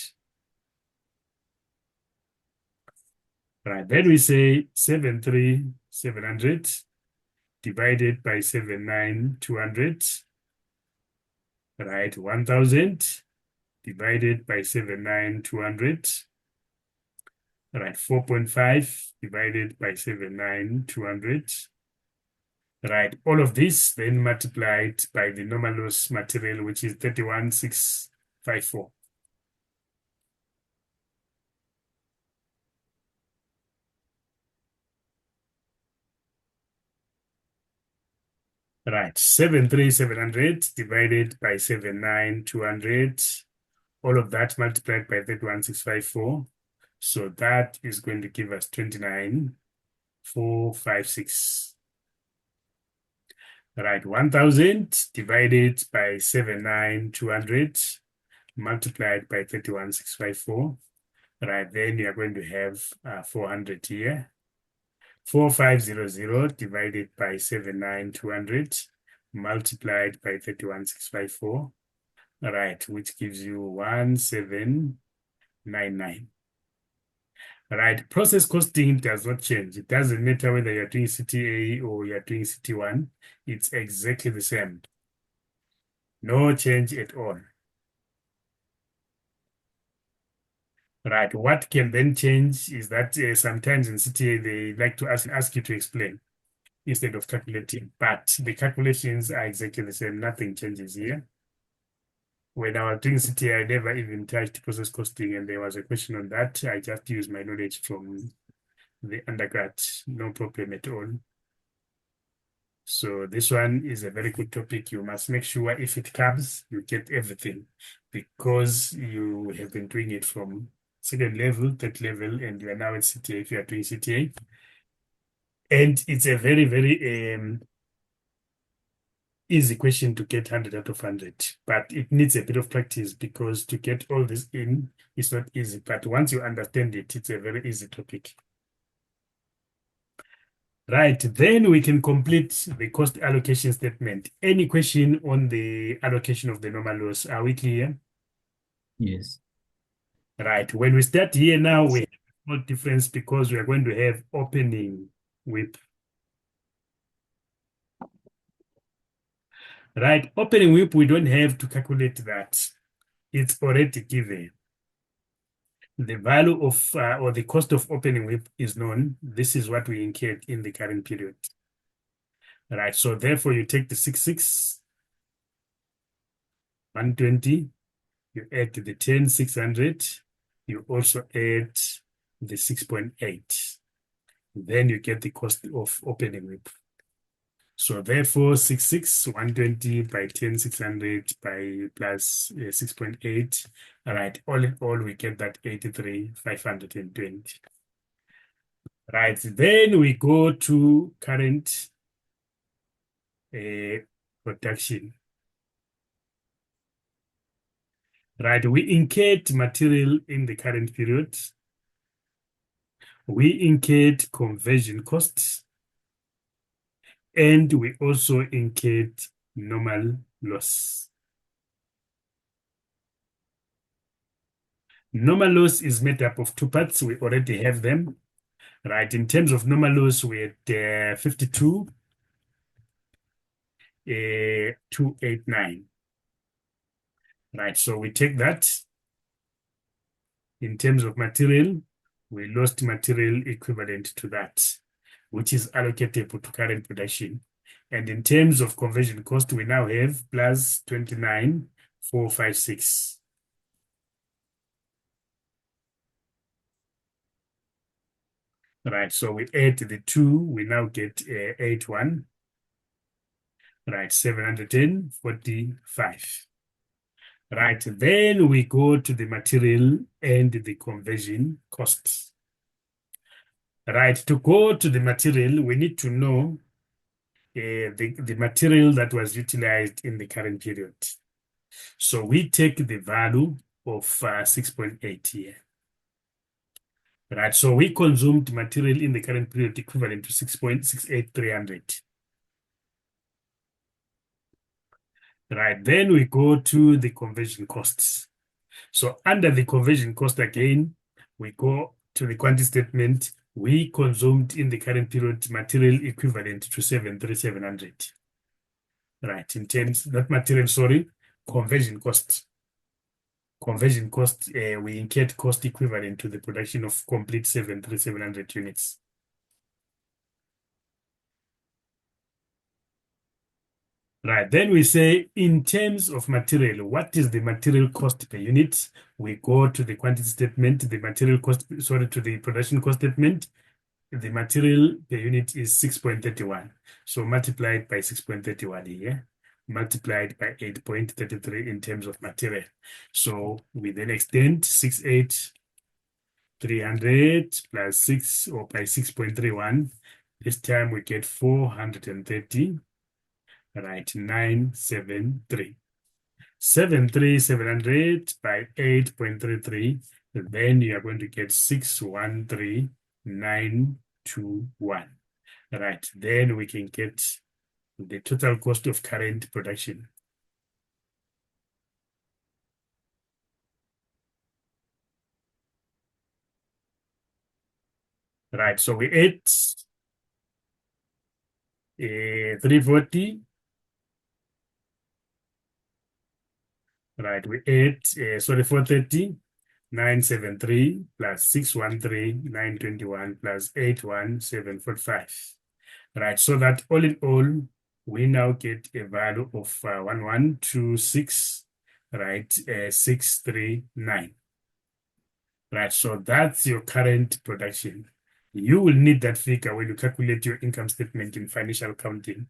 Right, then we say 73,700 divided by 79,200. Right, 1,000 divided by 79,200. Right, 4.5 divided by 79,200. Right, all of this then multiplied by the normal loss material, which is 31,654. Right, 73,700 divided by 79,200. All of that multiplied by 31,654. So that is going to give us 29,456. Right, 1,000 divided by 79,200 multiplied by 31,654. Right, then you are going to have 400 here. 4,500 divided by 79,200 multiplied by 31,654. Right, which gives you 1,799. Right, process costing does not change. It doesn't matter whether you're doing CTA or you're doing CT1. It's exactly the same. No change at all. Right, what can then change is that sometimes in CTA, they like to ask you to explain instead of calculating, but the calculations are exactly the same. Nothing changes here. When I was doing CTA, I never even touched process costing, and there was a question on that. I just used my knowledge from the undergrad, no problem at all. So this one is a very good topic. You must make sure if it comes, you get everything, because you have been doing it from second level, third level, and you are now at CTA if you are doing CTA. And it's a very, very easy question to get 100 out of 100, but it needs a bit of practice because to get all this in is not easy. But once you understand it, it's a very easy topic. Right, then we can complete the cost allocation statement. Any question on the allocation of the normal loss? Are we clear? Yes. Right, when we start here now, we have a small difference because we are going to have opening WIP. Right, opening WIP, we don't have to calculate that. It's already given. The value of or the cost of opening WIP is known. This is what we incurred in the current period. Right, so therefore you take the 66, 120, you add the 10,600, you also add the 6.8. Then you get the cost of opening WIP. So therefore 66, 120 by 10,600 by plus 6.8. All right, all in all, we get that 83,520. Right, then we go to current production. Right, we incurred material in the current period. We incurred conversion costs. And we also incurred normal loss. Normal loss is made up of two parts. We already have them. Right, in terms of normal loss, we had 52, 289. Right, so we take that. In terms of material, we lost material equivalent to that, which is allocatable to current production. And in terms of conversion cost, we now have plus 29,456. Right, so we add the two, we now get 81. Right, 745. Right, then we go to the material and the conversion costs. Right, to go to the material, we need to know the material that was utilized in the current period. So we take the value of 6.8 here. Right, so we consumed material in the current period equivalent to 6.68300. Right, then we go to the conversion costs. So under the conversion cost again, we go to the quantity statement. We consumed in the current period material equivalent to 73700. Right, in terms, not material, sorry, conversion cost. Conversion cost, we incurred cost equivalent to the production of complete 73700 units. Right, then we say in terms of material, what is the material cost per unit? We go to the quantity statement, the material cost, sorry, to the production cost statement. The material per unit is 6.31. So multiplied by 6.31 here, multiplied by 8.33 in terms of material. So we then extend 68,300 plus 6 or by 6.31. This time we get 430. Right, 973. 73700 by 8.33. Then you are going to get 613,921. Right, then we can get the total cost of current production. Right, so we add 340. Right, we add, 430, 973 plus 613, 921 plus 81745. Right, so that all in all, we now get a value of 1126, right, 639. Right, so that's your current production. You will need that figure when you calculate your income statement in financial accounting.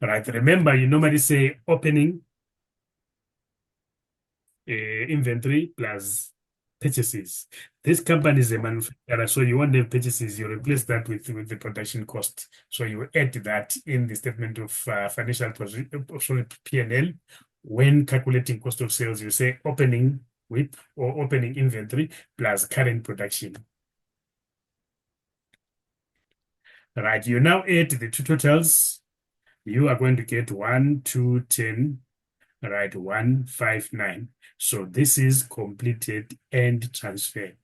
Right, remember, you normally say opening inventory plus purchases. This company is a manufacturer, so you won't have purchases. You replace that with the production cost. So you add that in the statement of financial position, sorry, P&L. When calculating cost of sales, you say opening WIP or opening inventory plus current production. Right, you now add the two totals. You are going to get 1, 2, 10, right, 159. So this is completed and transferred.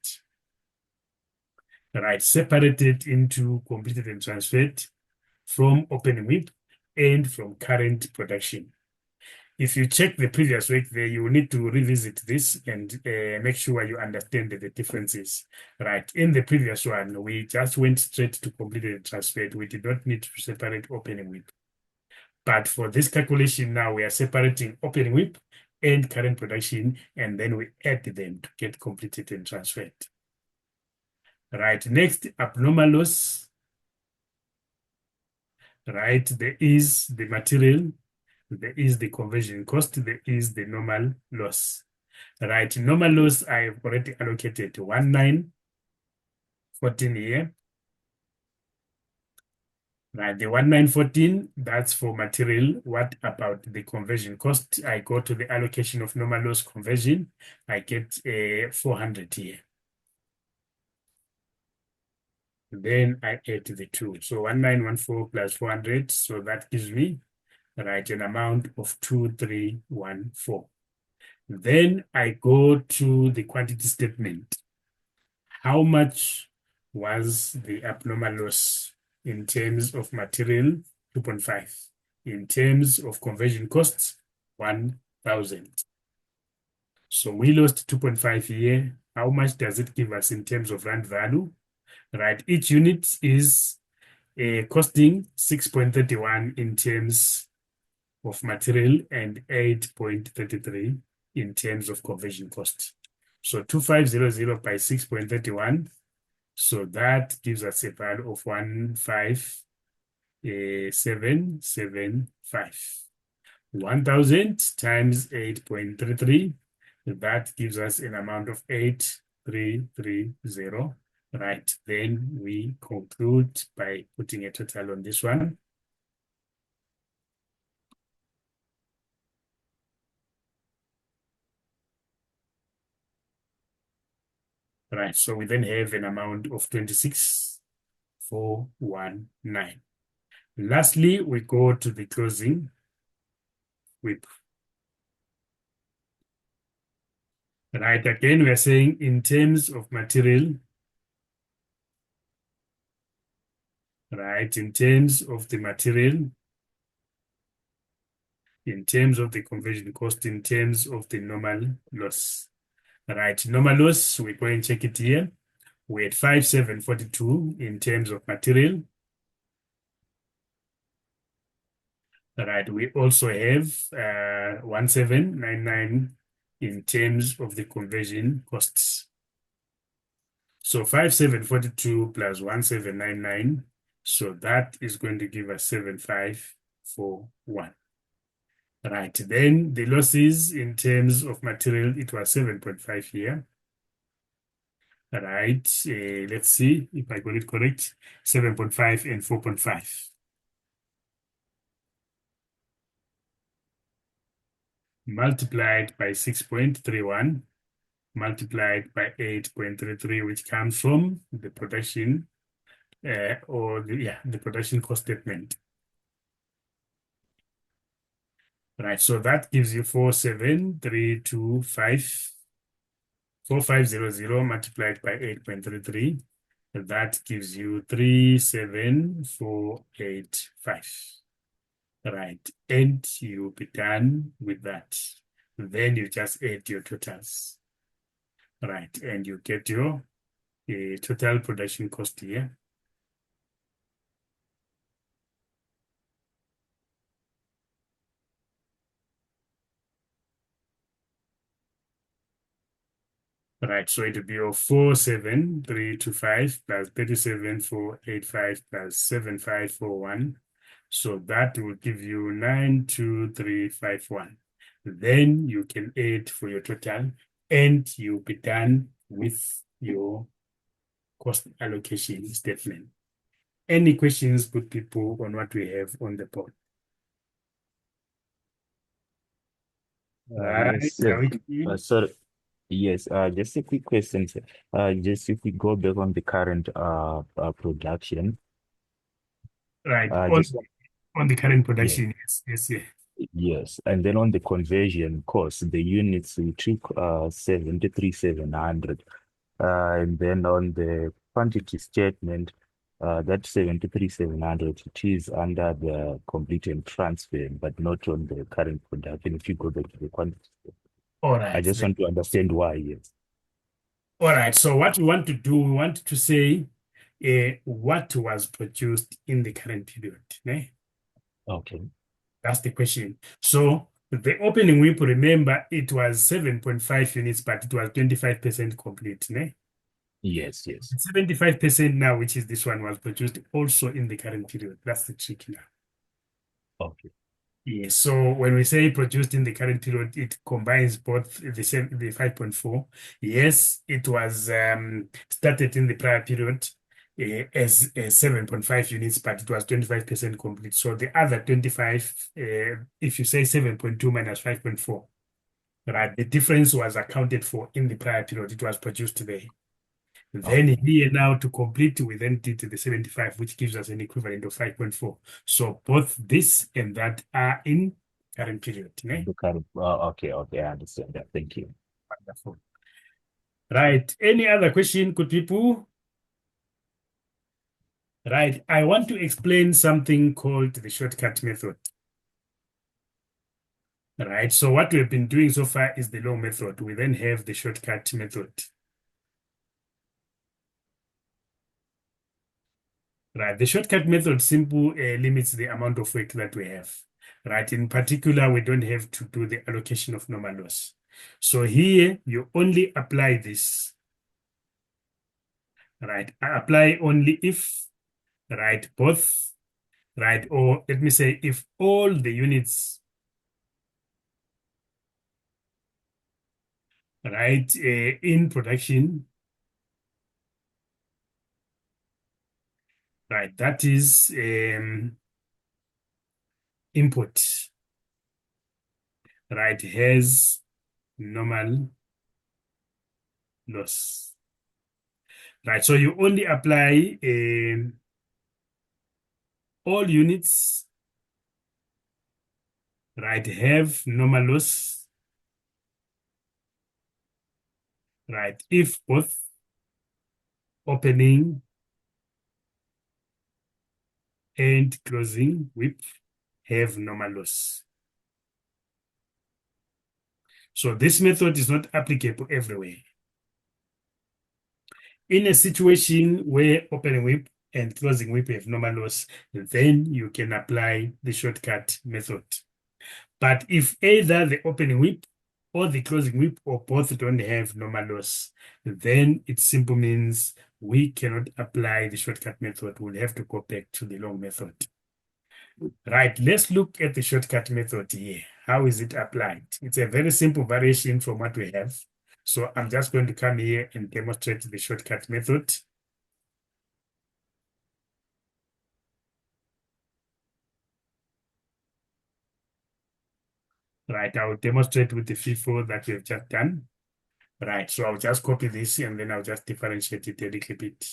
Right, separated into completed and transferred from opening WIP and from current production. If you check the previous week there, you will need to revisit this and make sure you understand the differences. Right, in the previous one, we just went straight to completed and transferred. We did not need to separate opening WIP. But for this calculation now, we are separating opening WIP and current production, and then we add them to get completed and transferred. Right, next, abnormal loss. Right, there is the material, there is the conversion cost, there is the normal loss. Right, normal loss, I've already allocated 1914 here. Right, the 1914, that's for material. What about the conversion cost? I go to the allocation of normal loss conversion. I get 400 here. Then I add the two. So 1914 plus 400. So that gives me, right, an amount of 2314. Then I go to the quantity statement. How much was the abnormal loss in terms of material? 2.5. In terms of conversion costs, 1,000. So we lost 2.5 here. How much does it give us in terms of rand value? Right, each unit is costing 6.31 in terms of material and 8.33 in terms of conversion cost. So 2500 by 6.31. So that gives us a value of 15775. 1,000 times 8.33. That gives us an amount of 8330. Right, then we conclude by putting a total on this one. Right, so we then have an amount of 26,419. Lastly, we go to the closing WIP. Right, again, we are saying in terms of material, right, in terms of the material, in terms of the conversion cost, in terms of the normal loss. Right, normal loss, we go and check it here. We had 5742 in terms of material. Right, we also have 1799 in terms of the conversion costs. So 5742 plus 1799, so that is going to give us 7541. Right, then the losses in terms of material, it was 7.5 here. Right, let's see if I got it correct, 7.5 and 4.5. Multiplied by 6.31, multiplied by 8.33, which comes from the production the production cost statement. Right, so that gives you 47,325, 4500 multiplied by 8.33. That gives you 37485. Right, and you'll be done with that. Then you just add your totals. Right, and you get your total production cost here. Right, so it will be your 47,325 plus 37,485 plus 7541. So that will give you 92351. Then you can add for your total and you'll be done with your cost allocation statement. Any questions, good people, on what we have on the board? Right. Yes, sir. Are we clear? Sorry. Yes, just a quick question, sir. Just if we go back on the current production, Right. just On the current yeah, production, yes. yes, and then on the conversion cost, the units we took 73,700, and then on the quantity statement, that 73,700 it is under the complete and transfer, but not on the current production. If you go back to the quantity, All I right. just want to understand why. Yes. All right. So what we want to do, we want to say what was produced in the current period. Ne? Okay. That's the question. So the opening WIP, remember, it was 7.5 units, but it was 25% complete. Ne? Yes. 75% now, which is this one, was produced also in the current period. That's the trick now. Okay. Yes. So when we say produced in the current period, it combines both the 5.4. Yes, it was started in the prior period as 7.5 units, but it was 25% complete. So the other 25, if you say 7.2 minus 5.4, right, the difference was accounted for in the prior period. It was produced there. Then Okay. here now to complete, we then did the 75, which gives us an equivalent of 5.4. So both this and that are in current period. Ne? The current, okay, I understand that. Thank you. Wonderful. Right. Any other question, good people? Right. I want to explain something called the shortcut method. Right. So what we've been doing so far is the long method. We then have the shortcut method. Right. The shortcut method simply limits the amount of work that we have. Right. In particular, we don't have to do the allocation of normal loss. So here you only apply this. Right. I apply only if, right, both, right, or let me say if all the units, right, in production, right, that is input, right, has normal loss. Right, so you only apply all units, right, have normal loss, right, if both opening and closing WIP have normal loss. So this method is not applicable everywhere. In a situation where opening WIP and closing WIP have normal loss, then you can apply the shortcut method. But if either the opening WIP or the closing WIP or both don't have normal loss, then it simply means we cannot apply the shortcut method. We'll have to go back to the long method. Right, let's look at the shortcut method here. How is it applied? It's a very simple variation from what we have. So I'm just going to come here and demonstrate the shortcut method. Right, I will demonstrate with the Fifo that we've just done. Right, so I'll just copy this and then I'll just differentiate it a little bit.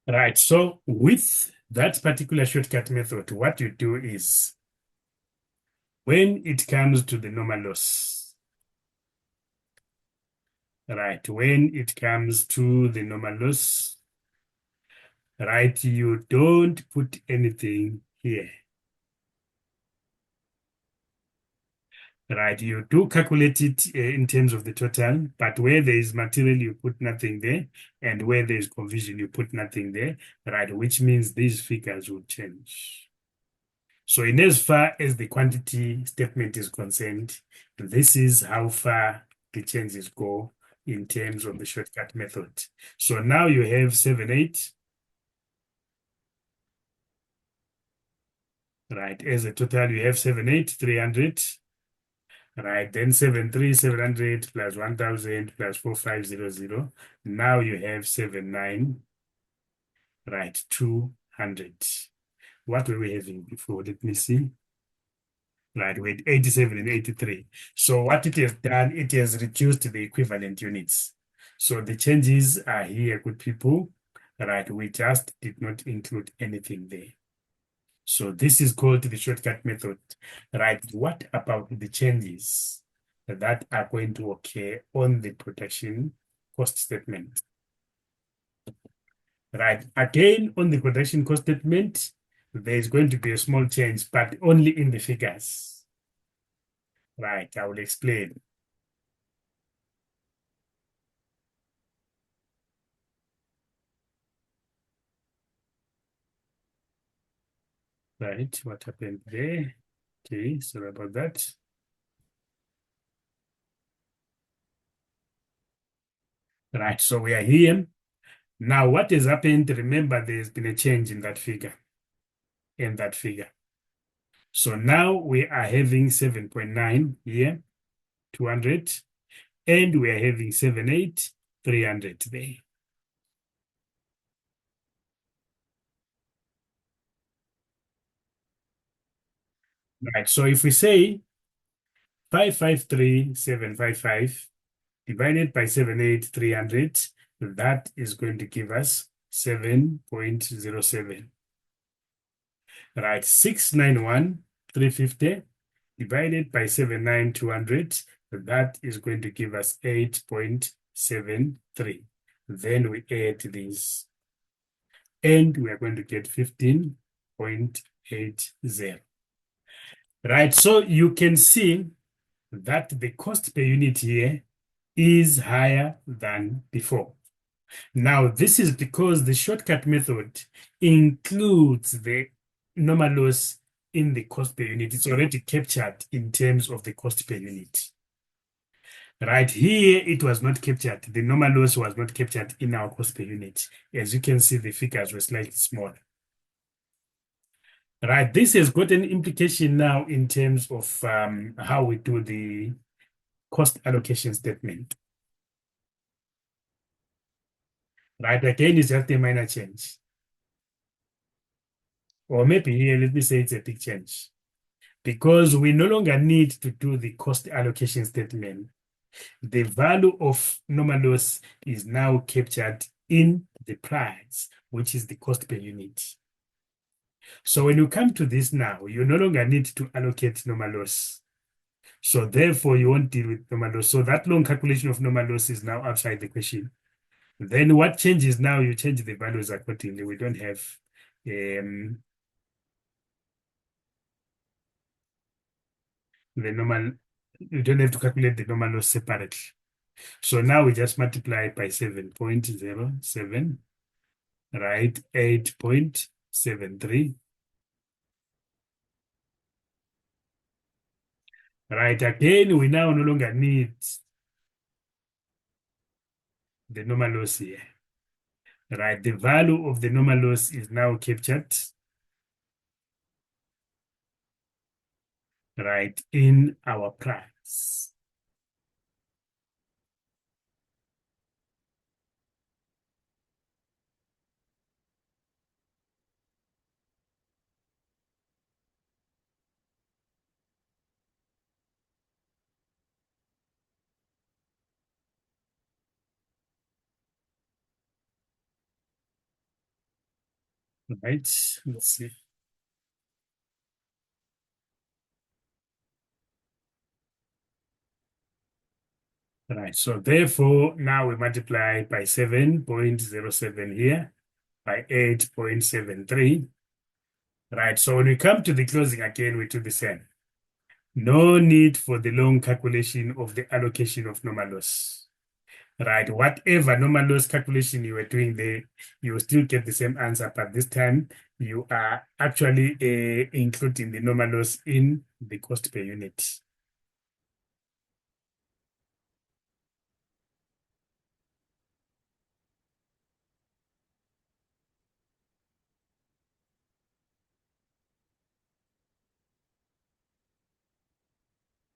Right, so with that particular shortcut method, what you do is when it comes to the normal loss, right, when it comes to the normal loss, right, you don't put anything here. Right, you do calculate it in terms of the total, but where there is material, you put nothing there, and where there is conversion, you put nothing there, right, which means these figures will change. So in as far as the quantity statement is concerned, this is how far the changes go in terms of the shortcut method. So now you have 78, right? As a total, you have 78,300, right? Then 73,700 plus 1,000 plus 4,500. Now you have 79, right? 200. What were we having before? Let me see. Right, with 87 and 83. So what it has done, it has reduced the equivalent units. So the changes are here, good people. Right, we just did not include anything there. So this is called the shortcut method. Right, what about the changes that are going to occur on the production cost statement? Right, again, on the production cost statement, there's going to be a small change, but only in the figures. Right, I will explain. Right, what happened there? Okay, sorry about that. Right, so we are here. Now, what has happened? Remember, there's been a change in that figure. So now we are having 7.9 here, 200, and we are having 78, 300 there. Right, so if we say 553,755 divided by 78,300, that is going to give us 7.07. Right, 691,350 divided by 79,200, that is going to give us 8.73. Then we add these, and we are going to get 15.80. Right, so you can see that the cost per unit here is higher than before. Now, this is because the shortcut method includes the normal loss in the cost per unit. It's already captured in terms of the cost per unit. Right here, it was not captured. The normal loss was not captured in our cost per unit. As you can see, the figures were slightly smaller. Right, this has got an implication now in terms of how we do the cost allocation statement. Right, again, it's just a minor change. Or maybe here, let me say it's a big change. Because we no longer need to do the cost allocation statement. The value of normal loss is now captured in the price, which is the cost per unit. So when you come to this now, you no longer need to allocate normal loss. So therefore, you won't deal with normal loss. So that long calculation of normal loss is now outside the question. Then what changes now? You change the values accordingly. We don't have the normal, you don't have to calculate the normal loss separately. So now we just multiply by 7.07, right? 8.73. Right, again, we now no longer need the normal loss here. Right, the value of the normal loss is now captured, right, in our price. Right, let's see. Right, so therefore, now we multiply by 7.07 here, by 8.73. Right, so when we come to the closing again, we do the same. No need for the long calculation of the allocation of normal loss. right? Whatever normal loss calculation you were doing there, you will still get the same answer, but this time you are actually including the normal loss in the cost per unit.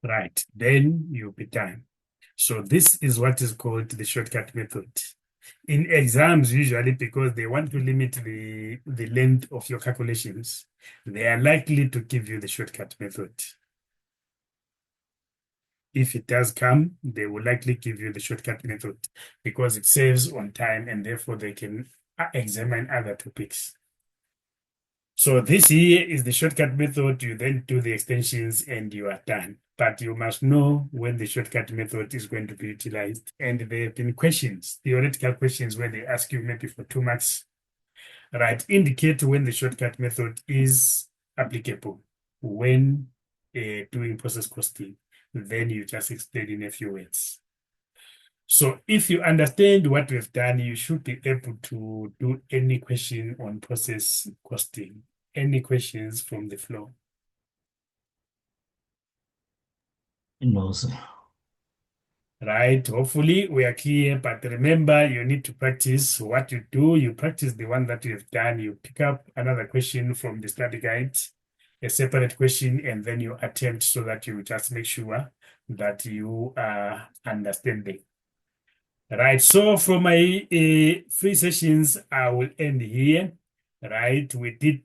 Right, then you'll be done. So this is what is called the shortcut method. In exams, usually because they want to limit the length of your calculations, they are likely to give you the shortcut method. If it does come, they will likely give you the shortcut method because it saves on time and therefore they can examine other topics. So this here is the shortcut method. You then do the extensions and you are done. But you must know when the shortcut method is going to be utilized. And there have been questions, theoretical questions, where they ask you maybe for 2 marks, right? Indicate when the shortcut method is applicable when doing process costing. Then you just explain in a few words. So if you understand what we've done, you should be able to do any question on process costing. Any questions from the floor? No, sir. Right, hopefully we are clear, but remember you need to practice what you do. You practice the one that you have done. You pick up another question from the study guide, a separate question, and then you attempt so that you just make sure that you are understanding. Right, so for my free sessions, I will end here. Right, we did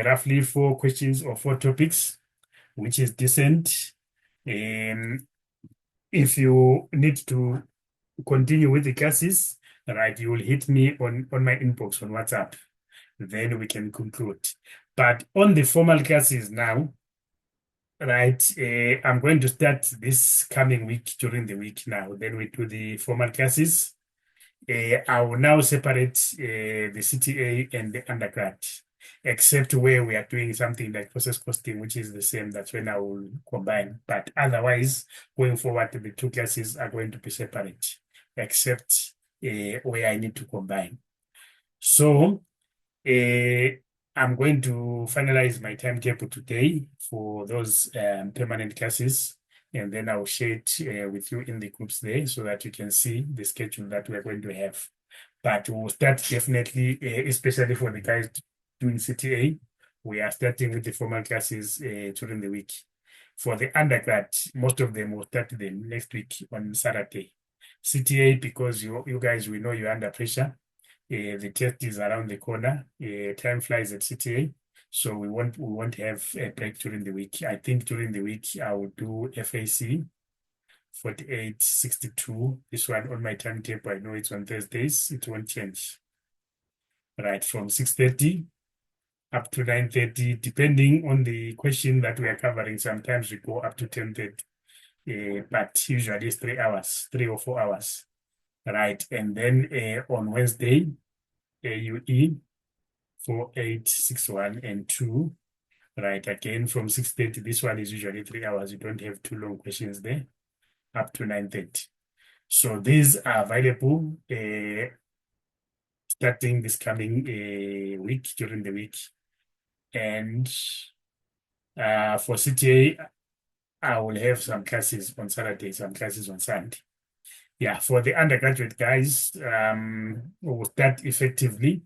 roughly 4 questions or 4 topics, which is decent. If you need to continue with the classes, right, you will hit me on my inbox on WhatsApp. Then we can conclude. But on the formal classes now, right, I'm going to start this coming week during the week now. Then we do the formal classes. I will now separate the CTA and the undergrad, except where we are doing something like process costing, which is the same. That's when I will combine. But otherwise, going forward, the 2 classes are going to be separate, except where I need to combine. So I'm going to finalize my timetable today for those permanent classes. And then I'll share it with you in the groups there so that you can see the schedule that we're going to have. But we'll start definitely, especially for the guys doing CTA, we are starting with the formal classes during the week. For the undergrad, most of them will start them next week on Saturday. CTA, because you guys, we know you're under pressure. The test is around the corner. Time flies at CTA. So we won't have a break during the week. I think during the week I will do FAC 4862. This one on my timetable, I know it's on Thursdays. It won't change. Right, from 6:30 up to 9:30, depending on the question that we are covering. Sometimes we go up to 10:30, but usually it's 3 hours, 3 or 4 hours. Right, and then on Wednesday, UE 4861 and 2. Right, again from 6:30. This one is usually 3 hours. You don't have too long questions there, up to 9:30. So these are available starting this coming week, during the week. And for CTA, I will have some classes on Saturday, some classes on Sunday. Yeah, for the undergraduate guys, we'll start effectively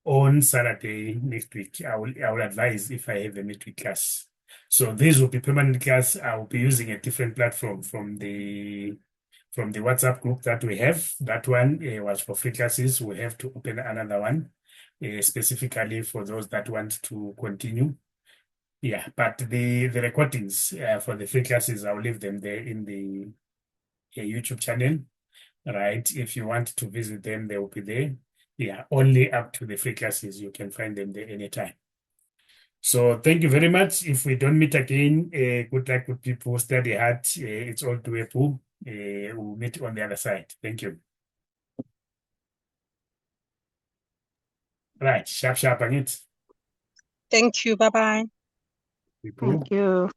on Saturday next week. I will advise if I have a midweek class. So these will be permanent class. I will be using a different platform from the WhatsApp group that we have. That one was for free classes. We have to open another one specifically for those that want to continue. Yeah, but the recordings for the free classes, I'll leave them there in the YouTube channel. Right, if you want to visit them, they will be there. Yeah, only up to the free classes. You can find them there anytime. So thank you very much. If we don't meet again, good luck with people, study hard. It's all doable. We'll meet on the other side. Thank you. Right, sharp, sharp, and it. Thank you. Bye-bye. People. Thank you.